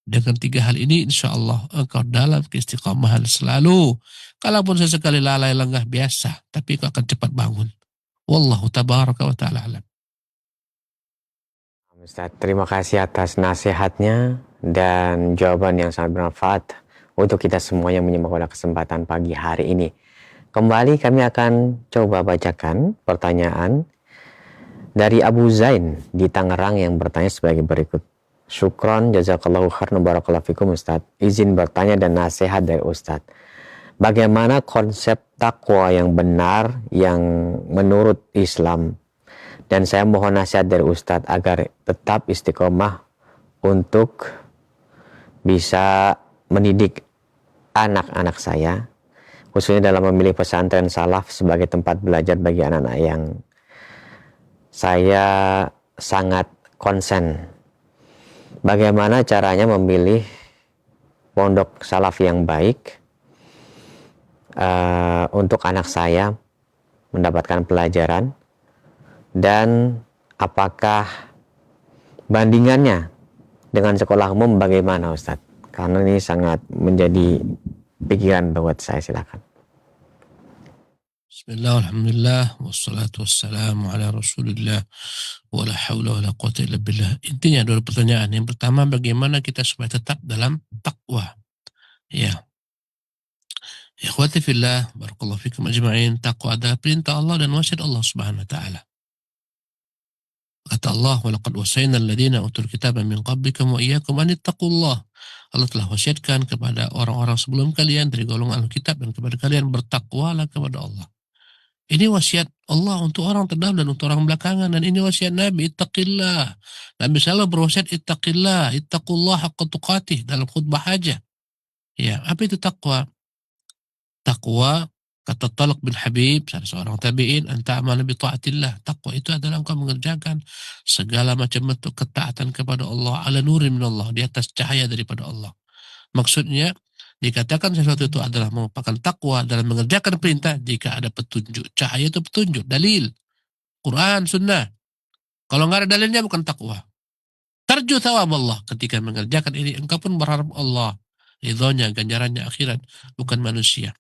Dengan 3 hal ini insya Allah engkau dalam keistiqomahan selalu. Kalaupun sesekali lalai lengah biasa, tapi engkau akan cepat bangun. Wallahu tabaraka wa ta'ala alam. Ustaz, terima kasih atas nasihatnya dan jawaban yang sangat bermanfaat untuk kita semua yang menyimak pada kesempatan pagi hari ini. Kembali kami akan coba bacakan pertanyaan dari Abu Zain di Tangerang yang bertanya sebagai berikut. Syukron, jazakallahu khairan, barakallahu fikum Ustaz. Izin bertanya dan nasihat dari Ustaz. Bagaimana konsep takwa yang benar yang menurut Islam? Dan saya mohon nasihat dari Ustadz agar tetap istiqomah untuk bisa mendidik anak-anak saya, khususnya dalam memilih pesantren salaf sebagai tempat belajar bagi anak-anak yang saya sangat konsen. Bagaimana caranya memilih pondok salaf yang baik untuk anak saya mendapatkan pelajaran, dan apakah bandingannya dengan sekolah umum bagaimana Ustadz? Karena ini sangat menjadi pikiran buat saya. Silakan. Bismillah, alhamdulillah, wassalatu wassalamu ala rasulillah, wa la hawla wa la quwata illa billah. Intinya dua pertanyaan. Yang pertama, bagaimana kita supaya tetap dalam takwa? Ya. Ikhwati fillah, barakallahu fikum ajma'in. Takwa adalah perintah Allah dan wasiat Allah subhanahu wa ta'ala. Kata Allah, walaqad wasayna alladhina utul kitaba min qablikum wa iyyakum an ittaqullah. Allah telah wasiatkan kepada orang-orang sebelum kalian dari golongan Alkitab dan kepada kalian, bertakwalah kepada Allah. Ini wasiat Allah untuk orang terdahulu dan untuk orang belakangan, dan ini wasiat Nabi, ittaqillah. Nabi selalu berwasiat ittaqillah, ittaqullah haqqa tuqatih dalam khutbah hajah. Ya, apa itu takwa? Takwa, kata Talq bin Habib, salah seorang tabi'in, anta amal bi ta'atillah. Takwa itu adalah engkau mengerjakan segala macam bentuk ketaatan kepada Allah ala nurin min Allah, di atas cahaya daripada Allah. Maksudnya, dikatakan sesuatu itu adalah merupakan takwa dalam mengerjakan perintah jika ada petunjuk. Cahaya itu petunjuk, dalil. Quran, sunnah. Kalau nggak ada dalilnya bukan takwa. Tarju thawab Allah. Ketika mengerjakan ini, engkau pun berharap Allah ridhonya, ganjarannya akhirat, bukan manusia.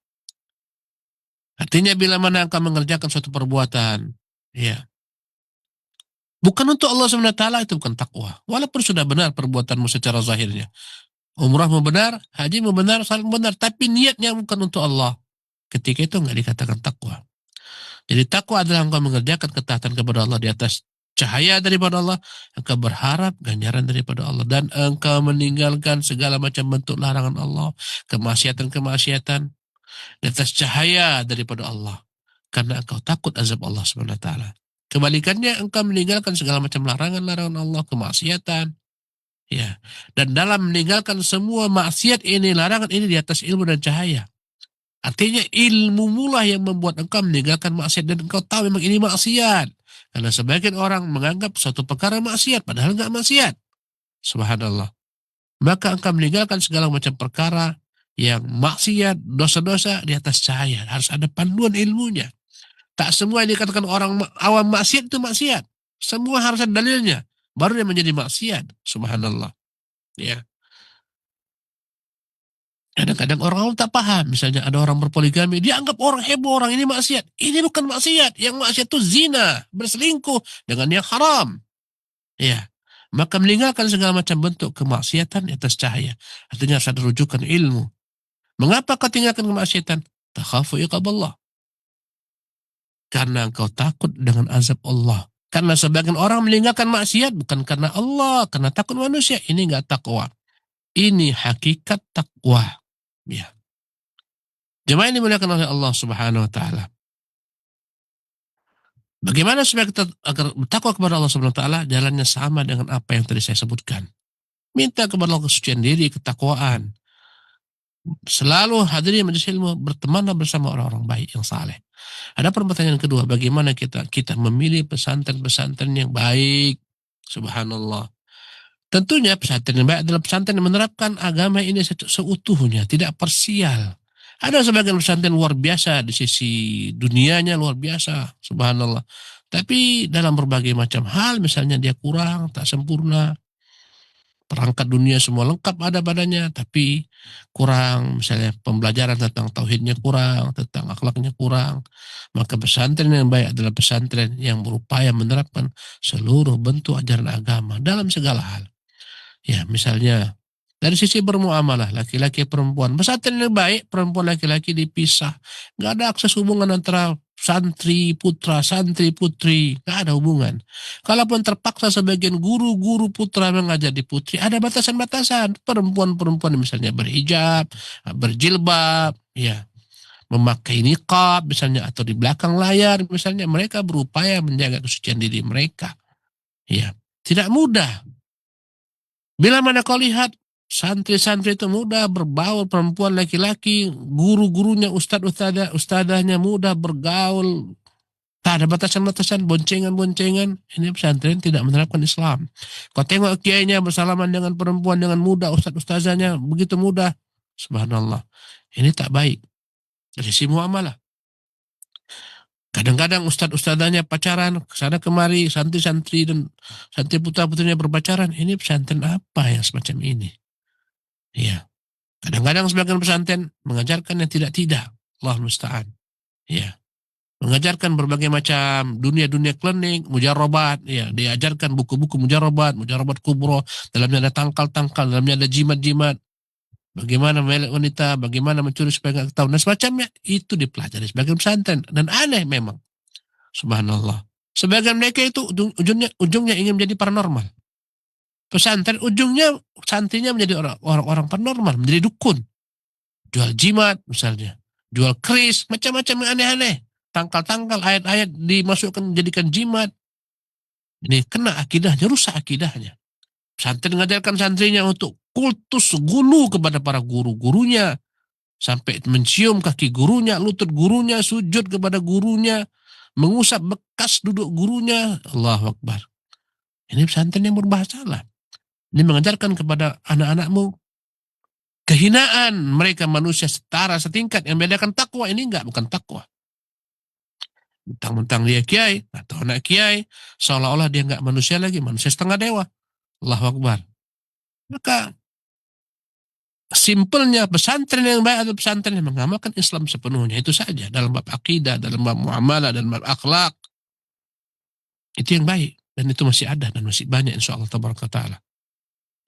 Artinya bila mana engkau mengerjakan suatu perbuatan, ya, bukan untuk Allah SWT, itu bukan takwa. Walaupun sudah benar perbuatanmu secara zahirnya. Umrahmu benar, hajimu benar, salat benar, tapi niatnya bukan untuk Allah. Ketika itu enggak dikatakan takwa. Jadi takwa adalah engkau mengerjakan ketaatan kepada Allah di atas cahaya daripada Allah, engkau berharap ganjaran daripada Allah, dan engkau meninggalkan segala macam bentuk larangan Allah, kemaksiatan-kemaksiatan di atas cahaya daripada Allah, karena engkau takut azab Allah SWT. Kebalikannya, engkau meninggalkan segala macam larangan-larangan Allah, kemaksiatan, ya, dan dalam meninggalkan semua maksiat ini, larangan ini di atas ilmu dan cahaya. Artinya ilmu mula yang membuat engkau meninggalkan maksiat, dan engkau tahu memang ini maksiat. Karena sebagian orang menganggap suatu perkara maksiat, padahal enggak maksiat. Subhanallah. Maka engkau meninggalkan segala macam perkara yang maksiat, dosa-dosa di atas cahaya. Harus ada panduan ilmunya. Tak semua yang dikatakan orang awam maksiat itu maksiat. Semua harus ada dalilnya. Baru dia menjadi maksiat. Subhanallah. Ya. Kadang-kadang orang awam tak paham. Misalnya ada orang berpoligami, dia anggap orang heboh, orang ini maksiat. Ini bukan maksiat. Yang maksiat itu zina, berselingkuh dengan yang haram. Ya. Maka meninggalkan segala macam bentuk kemaksiatan di atas cahaya. Artinya harus ada rujukan ilmu. Mengapa kau tinggalkan kemaksiatan? Takhafu iqaballah. Karena engkau takut dengan azab Allah. Karena sebagian orang meninggalkan maksiat bukan karena Allah, karena takut manusia. Ini enggak takwa. Ini hakikat takwa. Ya. Jemaah ini dimuliakan oleh Allah Subhanahu wa taala. Bagaimana supaya kita agar bertakwa kepada Allah Subhanahu wa taala? Jalannya sama dengan apa yang tadi saya sebutkan. Minta kepada Allah kesucian diri, ketakwaan. Selalu hadiri majelis ilmu, bertemanlah bersama orang-orang baik yang saleh. Ada pertanyaan kedua, bagaimana kita memilih pesantren-pesantren yang baik? Subhanallah. Tentunya pesantren yang baik adalah pesantren yang menerapkan agama ini seutuhnya, tidak parsial. Ada sebagian pesantren luar biasa di sisi dunianya, luar biasa, subhanallah. Tapi dalam berbagai macam hal, misalnya dia kurang, tak sempurna. perangkat dunia semua lengkap ada padanya, tapi kurang, misalnya pembelajaran tentang tauhidnya kurang, tentang akhlaknya kurang. Maka pesantren yang baik adalah pesantren yang berupaya menerapkan seluruh bentuk ajaran agama dalam segala hal. Ya, misalnya dari sisi bermuamalah laki-laki perempuan, pesantren yang baik perempuan laki-laki dipisah, nggak ada akses hubungan antara santri putra, santri putri, nggak ada hubungan. Kalaupun terpaksa sebagian guru-guru putra mengajar di putri, ada batasan-batasan. Perempuan-perempuan misalnya berhijab, berjilbab, ya, memakai niqab misalnya, atau di belakang layar misalnya, mereka berupaya menjaga kesucian diri mereka. Ya, tidak mudah. Bila mana kau lihat santri-santri itu mudah berbaur, perempuan laki-laki, guru-gurunya, ustadahnya mudah bergaul, tak ada batasan-batasan, boncengan-boncengan. Ini pesantren tidak menerapkan Islam. Kau tengok kiainya bersalaman dengan perempuan dengan mudah, ustadz-ustazahnya begitu mudah. Subhanallah. Ini tak baik. Dari sisi muamalah. Kadang-kadang ustadz-ustazahnya pacaran kesana kemari, santri-santri dan santri putra-putrinya berpacaran. Ini pesantren apa yang semacam ini? Ya. Kadang-kadang sebagian pesantren mengajarkan yang tidak-tidak. Allah musta'an. Ya. Mengajarkan berbagai macam dunia-dunia klinik, mujarobat, ya, diajarkan buku-buku mujarobat kubro, dalamnya ada tangkal-tangkal, dalamnya ada jimat-jimat. Bagaimana melek wanita, bagaimana mencuri supaya nggak ketahuan, dan semacamnya itu dipelajari sebagian pesantren, dan aneh memang. Subhanallah. Sebagian mereka itu ujungnya ingin menjadi paranormal. Pesantren ujungnya santrinya menjadi orang-orang paranormal, menjadi dukun. Jual jimat misalnya, jual keris, macam-macam yang aneh-aneh. Tangkal-tangkal, ayat-ayat dimasukkan jadikan jimat. Ini kena akidahnya, rusak akidahnya. Pesantren mengajarkan santrinya untuk kultus gulu kepada para guru-gurunya, sampai mencium kaki gurunya, lutut gurunya, sujud kepada gurunya, mengusap bekas duduk gurunya. Allahu Akbar. Ini pesantren yang bermasalah. Ini mengajarkan kepada anak-anakmu kehinaan mereka manusia setara, setingkat. Yang membedakan takwa, ini bukan takwa. Mentang-mentang dia kiai atau anak kiai, seolah-olah dia nggak manusia lagi, manusia setengah dewa. Allahu Akbar. Maka simpelnya pesantren yang baik atau pesantren yang mengamalkan Islam sepenuhnya, itu saja. Dalam bab akidah, dalam bab muamalah, dan bab akhlak, itu yang baik. Dan itu masih ada dan masih banyak insya Allah tabaraka ta'ala.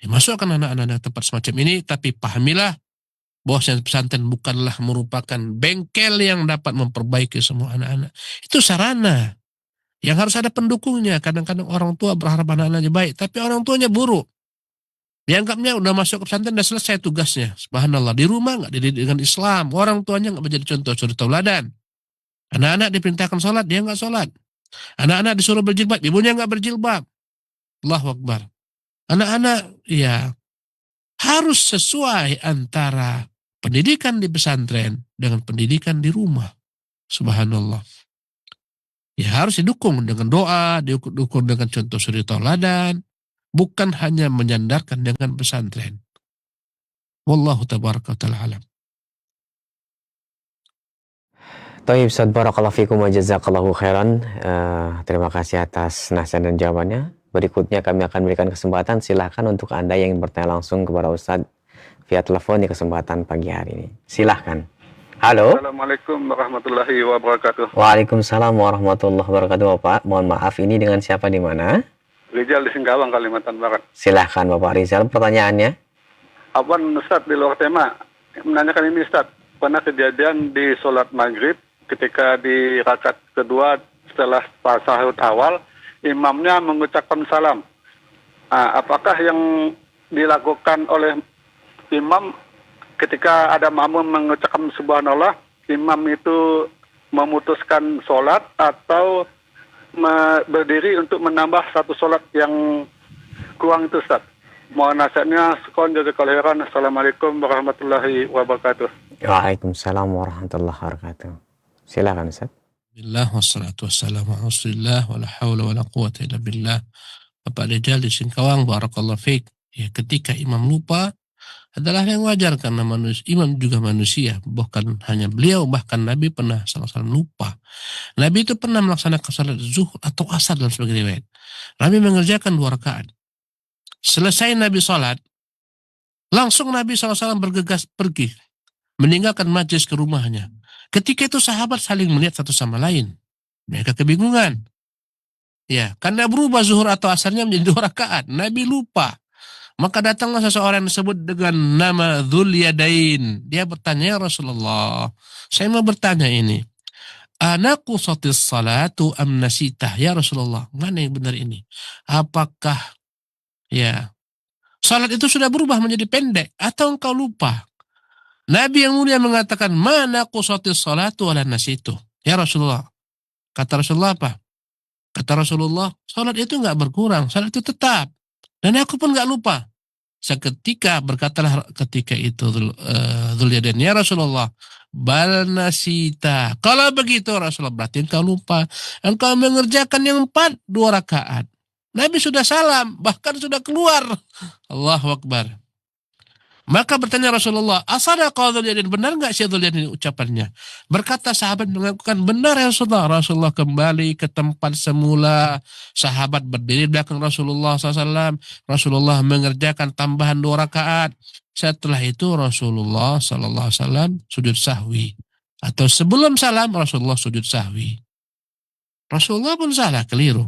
Ya, masukkan anak-anak tempat semacam ini, tapi pahamilah bahwa pesantren bukanlah merupakan bengkel yang dapat memperbaiki semua anak-anak. Itu sarana yang harus ada pendukungnya. Kadang-kadang orang tua berharap anak-anaknya baik, tapi orang tuanya buruk. Dianggapnya udah masuk ke pesantren, udah selesai tugasnya. Subhanallah. Di rumah nggak dididik dengan Islam. Orang tuanya nggak menjadi contoh, suri tauladan. Anak-anak diperintahkan sholat, dia nggak sholat. Anak-anak disuruh berjilbab, ibunya nggak berjilbab. Allahu Akbar. Anak-anak ya harus sesuai antara pendidikan di pesantren dengan pendidikan di rumah. Subhanallah. Ya harus didukung dengan doa, didukung dengan contoh suri tauladan, bukan hanya menyandarkan dengan pesantren. Wallahu tabaraka ta'ala alam. Thayyib, Ustaz, barakallahu fikum wa jazakallahu khairan. Terima kasih atas nasihat dan jawabannya. Berikutnya kami akan berikan kesempatan, silahkan untuk Anda yang ingin bertanya langsung kepada Ustaz via telepon di kesempatan pagi hari ini. Silahkan. Halo. Assalamualaikum warahmatullahi wabarakatuh. Waalaikumsalam warahmatullahi wabarakatuh, Bapak. Mohon maaf, ini dengan siapa di mana? Rizal di Singkawang, Kalimantan Barat. Silahkan Bapak Rizal, pertanyaannya. Abang Ustaz, di luar tema, menanyakan ini Ustaz, pernah kejadian di sholat maghrib ketika di rakaat kedua setelah tasahud awal, imamnya mengucapkan salam. Apakah yang dilakukan oleh imam ketika ada makmum mengucapkan subhanallah, imam itu memutuskan sholat atau berdiri untuk menambah satu sholat yang kurang itu Ustaz? Mohon nasihatnya. Sekon jazakallahu khairan. Assalamualaikum warahmatullahi wabarakatuh. Waalaikumsalam warahmatullahi wabarakatuh. Silakan Ustaz. Bismillah wassalatu wassalamu ala Rasulillah wa la haula wa la quwwata illa billah. Bapak Rizal di Singkawang, barakallahu fiik. Ya, ketika imam lupa adalah yang wajar karena imam juga manusia, bukan hanya beliau, bahkan Nabi pernah salah-salah lupa. Nabi itu pernah melaksanakan salat zuhur atau asar dalam sebagian riwayat. Nabi mengerjakan 2 rakaat. Selesai Nabi sholat, langsung Nabi SAW bergegas pergi, meninggalkan majlis ke rumahnya. Ketika itu sahabat saling melihat satu sama lain. Mereka kebingungan. Ya, karena berubah zuhur atau asarnya menjadi 2 rakaat. Nabi lupa. Maka datanglah seseorang yang disebut dengan nama Dzul Yadain. Dia bertanya, ya Rasulullah, saya mau bertanya ini. Anaqusatis salatu am nasitah? Ya Rasulullah, mana yang benar ini? Apakah ya salat itu sudah berubah menjadi pendek atau engkau lupa? Nabi yang mulia mengatakan, mana qusatis salatu wala nasitu. Ya Rasulullah. Kata Rasulullah apa? Kata Rasulullah, salat itu enggak berkurang, salat itu tetap. Dan aku pun enggak lupa. Seketika berkatalah ketika itu Dzul Yadain, ya Rasulullah, bal nasita. Kalau begitu Rasulullah, berarti engkau lupa. Engkau mengerjakan yang 2 rakaat. Nabi sudah salam, bahkan sudah keluar. Allahu Akbar. Maka bertanya Rasulullah, asadaqa Dzul Yadain, benar enggak si Dzul Yadain ucapannya? Berkata sahabat mengakukan, benar ya Rasulullah. Rasulullah kembali ke tempat semula. Sahabat berdiri belakang Rasulullah SAW. Rasulullah mengerjakan tambahan 2 rakaat. Setelah itu Rasulullah SAW sujud sahwi. Atau sebelum salam Rasulullah sujud sahwi. Rasulullah pun salah, keliru.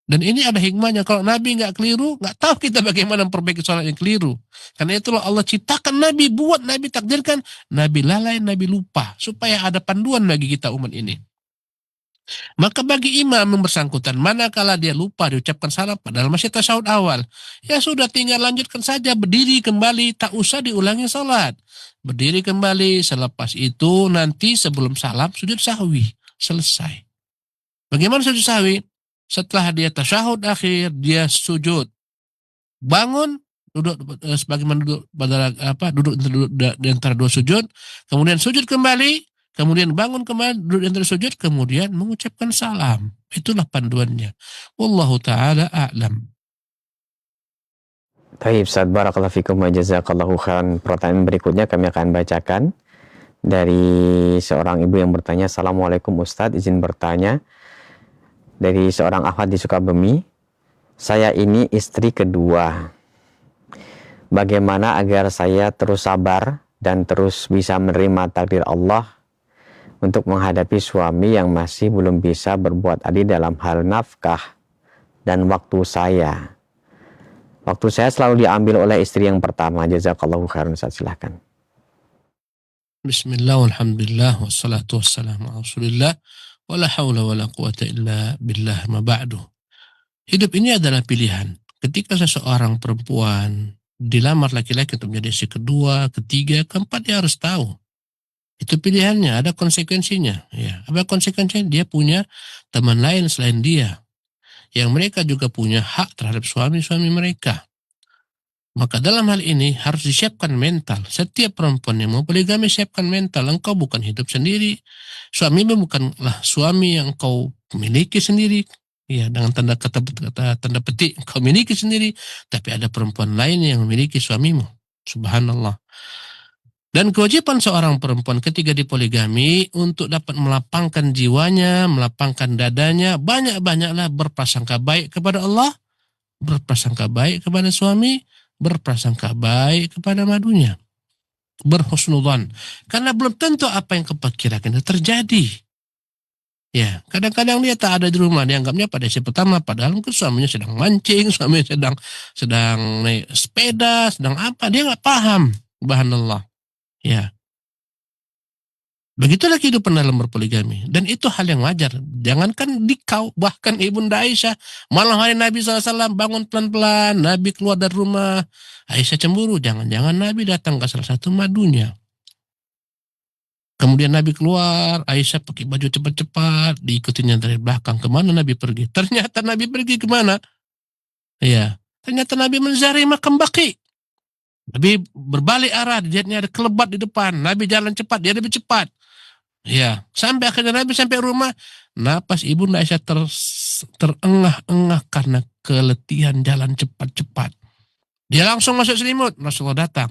Dan ini ada hikmahnya. Kalau Nabi nggak keliru, nggak tahu kita bagaimana memperbaiki sholat yang keliru. Karena itulah Allah ciptakan Nabi, buat Nabi, takdirkan Nabi lalai, Nabi lupa, supaya ada panduan bagi kita umat ini. Maka bagi imam yang bersangkutan, manakala dia lupa diucapkan salam padahal masih tasyahud awal, ya sudah, tinggal lanjutkan saja, berdiri kembali, tak usah diulangi sholat. Berdiri kembali, selepas itu nanti sebelum salam sujud sahwi, selesai. Bagaimana sujud sahwi? Setelah dia tasyahud akhir, dia sujud, bangun, duduk sebagaimana duduk di antara 2 sujud, kemudian sujud kembali, kemudian bangun kembali, duduk di antara sujud, kemudian mengucapkan salam. Itulah panduannya. Wallahu taala a'lam. Baik, Ustaz, barakallahu fikum wa jazakallahu khairan. Pertanyaan berikutnya kami akan bacakan dari seorang ibu yang bertanya, Assalamualaikum Ustaz, izin bertanya. Dari seorang akhwat di Sukabumi, saya ini istri kedua. Bagaimana agar saya terus sabar dan terus bisa menerima takdir Allah untuk menghadapi suami yang masih belum bisa berbuat adil dalam hal nafkah dan waktu saya. Waktu saya selalu diambil oleh istri yang pertama. Jazakallahu khairan, Ustaz, silakan. Bismillah, alhamdulillah, wassalatu wassalamu ala Rasulillah. Wala haula wala quwata illa billah, ma ba'du. Hidup ini adalah pilihan. Ketika seseorang perempuan dilamar laki-laki untuk menjadi istri kedua, ketiga, keempat, dia harus tahu. Itu pilihannya, ada konsekuensinya. Ya, apa konsekuensinya? Dia punya teman lain selain dia. Yang mereka juga punya hak terhadap suami-suami mereka. Maka dalam hal ini harus disiapkan mental. Setiap perempuan yang mau poligami, siapkan mental. Engkau bukan hidup sendiri. Suamimu bukanlah suami yang engkau miliki sendiri. Ya, dengan tanda petik engkau miliki sendiri. Tapi ada perempuan lain yang memiliki suamimu. Subhanallah. Dan kewajiban seorang perempuan ketika dipoligami untuk dapat melapangkan jiwanya, melapangkan dadanya, banyak-banyaklah berprasangka baik kepada Allah, berprasangka baik kepada suami, berprasangka baik kepada madunya, berhusnudzan, karena belum tentu apa yang kau perkirakan itu terjadi. Ya, kadang-kadang dia tak ada di rumah, dianggapnya pada si pertama, padahal mungkin suaminya sedang mancing, suaminya sedang naik sepeda, sedang apa, dia nggak paham. Subhanallah. Ya, begitulah kehidupan dalam berpoligami. Dan itu hal yang wajar. Jangankan dikau, bahkan Ibunda Aisyah, malam hari Nabi SAW bangun pelan-pelan, Nabi keluar dari rumah, Aisyah cemburu, jangan-jangan Nabi datang ke salah satu madunya. Kemudian Nabi keluar, Aisyah pakai baju cepat-cepat, diikutinya dari belakang. Kemana Nabi pergi? Ternyata Nabi pergi kemana? Ya, ternyata Nabi menziarahi makam Baqi. Nabi berbalik arah, dilihatnya ada kelebat di depan. Nabi jalan cepat, dia lebih cepat. Ya, sampai akhirnya Nabi sampai rumah, napas Ibunda Aisyah terengah-engah karena keletihan jalan cepat-cepat. Dia langsung masuk selimut, Rasulullah datang.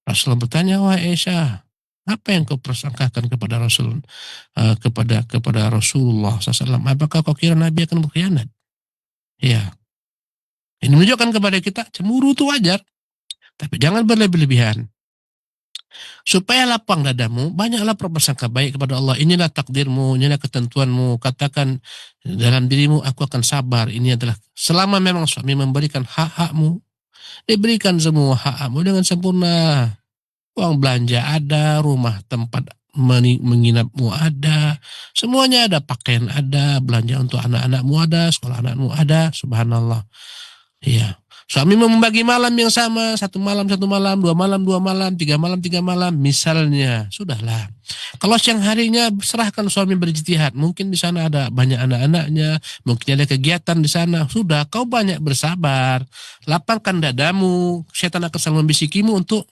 Rasulullah bertanya, wahai Aisyah, apa yang kau persangkakan kepada Rasul, kepada Rasulullah SAW? Apakah kau kira Nabi akan berkhianat? Ya. Ini menunjukkan kepada kita cemburu itu wajar, tapi jangan berlebih-lebihan. Supaya lapang dadamu, banyaklah berprasangka baik kepada Allah. Inilah takdirmu, inilah ketentuanmu. Katakan dalam dirimu, aku akan sabar. Ini adalah selama memang suami memberikan hak-hakmu, diberikan semua hak-hakmu dengan sempurna. Uang belanja ada, rumah tempat menginapmu ada, semuanya ada, pakaian ada, belanja untuk anak-anakmu ada, sekolah anakmu ada, subhanallah. Iya. Suami membagi malam yang sama, satu malam, dua malam, tiga malam, misalnya, sudahlah. Kalau siang harinya serahkan suami berijtihad, mungkin di sana ada banyak anak-anaknya, mungkin ada kegiatan di sana, sudah, kau banyak bersabar, lapangkan dadamu, setan akan selalu membisikimu untuk,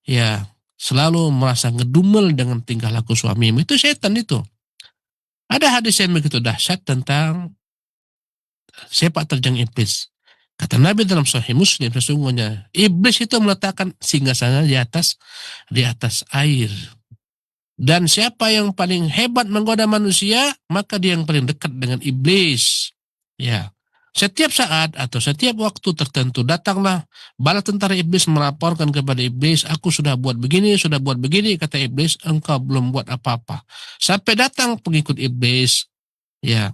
ya, selalu merasa ngedumel dengan tingkah laku suamimu, itu setan itu. Ada hadis yang begitu dahsyat tentang sepak terjang iblis. Kata Nabi dalam Sahih Muslim, sesungguhnya iblis itu meletakkan singgasana di atas air. Dan siapa yang paling hebat menggoda manusia, maka dia yang paling dekat dengan iblis. Ya. Setiap saat atau setiap waktu tertentu datanglah bala tentara iblis melaporkan kepada iblis, aku sudah buat begini, kata iblis, engkau belum buat apa-apa. Sampai datang pengikut iblis, ya.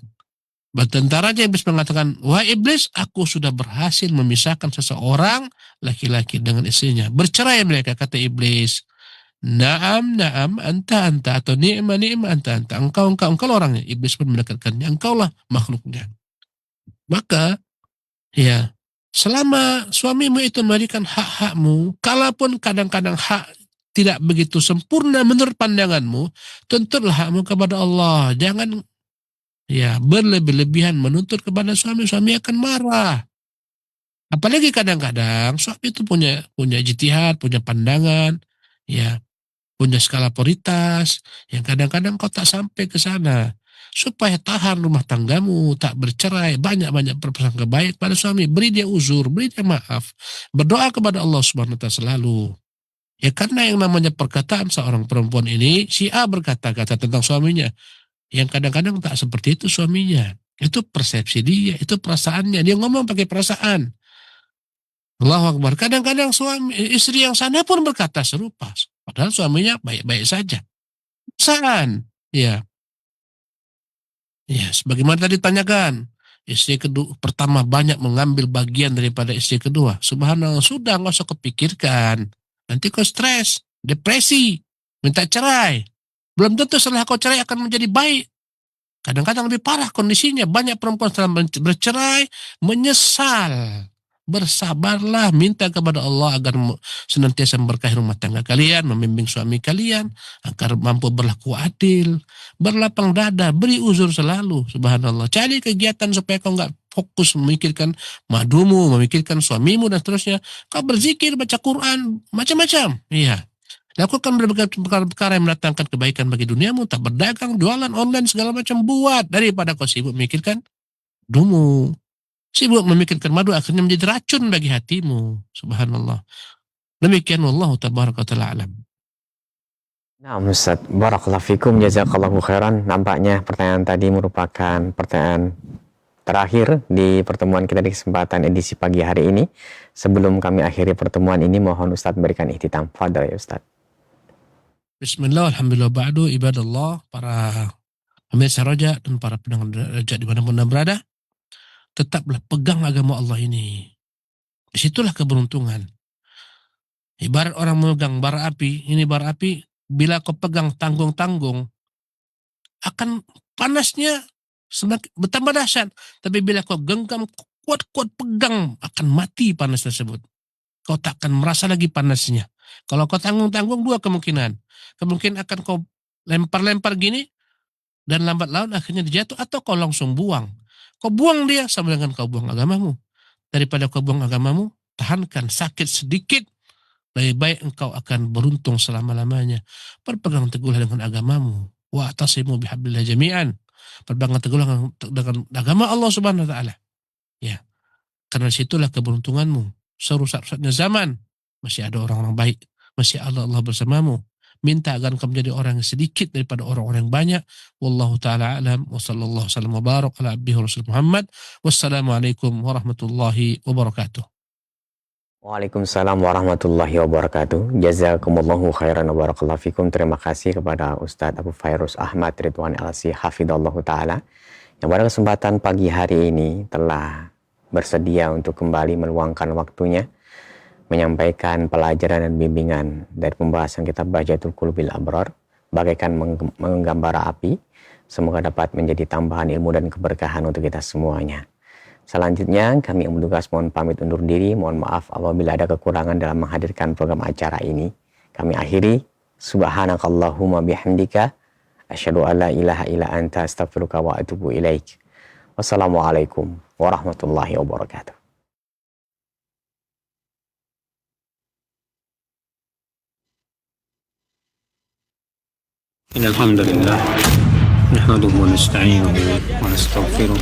Tentaranya iblis mengatakan, wahai iblis, aku sudah berhasil memisahkan seseorang laki-laki dengan istrinya. Bercerai mereka, kata iblis. Naam, anta, atau ni'ma, anta. Engkau orangnya. Iblis pun mendekatkannya, engkaulah makhluknya. Maka, ya, selama suamimu itu memberikan hak-hakmu, kalaupun kadang-kadang hak tidak begitu sempurna menurut pandanganmu, tuntutlah hakmu kepada Allah. Jangan, ya, berlebih-lebihan menuntut kepada suami akan marah. Apalagi kadang-kadang suami itu punya ijtihad, punya pandangan, ya, punya skala prioritas yang kadang-kadang kau tak sampai ke sana. Supaya tahan rumah tanggamu, tak bercerai, banyak-banyak berprasangka baik pada suami, beri dia uzur, beri dia maaf, berdoa kepada Allah Subhanahu wa taala selalu. Ya, karena yang namanya perkataan seorang perempuan ini, si A berkata-kata tentang suaminya, yang kadang-kadang tak seperti itu suaminya. Itu persepsi dia, itu perasaannya. Dia ngomong pakai perasaan. Allahu Akbar. Kadang-kadang istri yang sana pun berkata serupa. Padahal suaminya baik-baik saja. Perasaan. Ya. Ya, sebagaimana tadi ditanyakan. Istri kedua pertama banyak mengambil bagian daripada istri kedua. Subhanallah, sudah nggak usah kepikirkan. Nanti kau stres, depresi, minta cerai. Belum tentu setelah kau cerai akan menjadi baik. Kadang-kadang lebih parah kondisinya. Banyak perempuan setelah bercerai menyesal. Bersabarlah, minta kepada Allah agar senantiasa memberkahi rumah tangga kalian, membimbing suami kalian agar mampu berlaku adil, berlapang dada, beri uzur selalu. Subhanallah. Cari kegiatan supaya kau nggak fokus memikirkan madumu, memikirkan suamimu dan seterusnya. Kau berzikir, baca Quran, macam-macam. Iya. Lakukan berbagai perkara yang mendatangkan kebaikan bagi duniamu, tak berdagang, jualan online, segala macam buat, daripada kau sibuk memikirkan dumu. Sibuk memikirkan madu akhirnya menjadi racun bagi hatimu. Subhanallah. Demikian wallahu tabaraka ta'ala alam. Nah, Ustaz, barakallahu fikum, jazakallahu khairan. Nampaknya pertanyaan tadi merupakan pertanyaan terakhir di pertemuan kita di kesempatan edisi pagi hari ini. Sebelum kami akhiri pertemuan ini, mohon Ustaz berikan ihtitam. Fadhal ya Ustaz. Bismillah, alhamdulillah, ba'du, ibadallah, para pemirsa Roja dan para pendengar Roja dimanapun Anda berada, tetaplah pegang agama Allah ini. Disitulah keberuntungan. Ibarat orang memegang bara api, ini bara api, bila kau pegang tanggung-tanggung, akan panasnya semakin bertambah dahsyat. Tapi bila kau genggam, kuat-kuat pegang, akan mati panas tersebut. Kau tak akan merasa lagi panasnya. Kalau kau tanggung-tanggung, dua kemungkinan. Kemungkinan akan kau lempar-lempar gini, dan lambat laun akhirnya dijatuh, atau kau langsung buang. Kau buang dia sama dengan kau buang agamamu. Daripada kau buang agamamu, tahankan sakit sedikit. Lebih baik engkau akan beruntung selama-lamanya. Berpegang teguhlah dengan agamamu. Wa'tasimu bihablillah jami'an. Berpegang teguhlah dengan agama Allah Subhanahu wa taala. Ya. Karena situlah keberuntunganmu. Serusak-rusaknya zaman, masih ada orang-orang baik. Masih Allah bersamamu. minta agar engkau menjadi orang yang sedikit daripada orang-orang yang banyak. Wallahu ta'ala alam wa sallallahu wasallam wa barak ala abdihi wa rasul Muhammad. Wassalamualaikum warahmatullahi wabarakatuh. Waalaikumsalam warahmatullahi wabarakatuh. Jazakumullahu khairan wa barakallahu fikum. Terima kasih kepada Ustadz Abu Fairuz Ahmad Ridwan LC Hafidhallahu Ta'ala yang pada kesempatan pagi hari ini telah bersedia untuk kembali meluangkan waktunya menyampaikan pelajaran dan bimbingan dari pembahasan kitab Bahjatul Qulubil Abrar bagaikan menggambar api. Semoga dapat menjadi tambahan ilmu dan keberkahan untuk kita semuanya. Selanjutnya kami yang bertugas mohon pamit undur diri. Mohon maaf apabila ada kekurangan dalam menghadirkan program acara ini. Kami akhiri. Subhanakallahumma bihamdika asyhadu an la ilaha illa anta astaghfiruka wa atubu ilaik. Wassalamualaikum warahmatullahi wabarakatuh. Alhamdulillah nahmaduhu wa nasta'inuhu wa nastaghfiruh.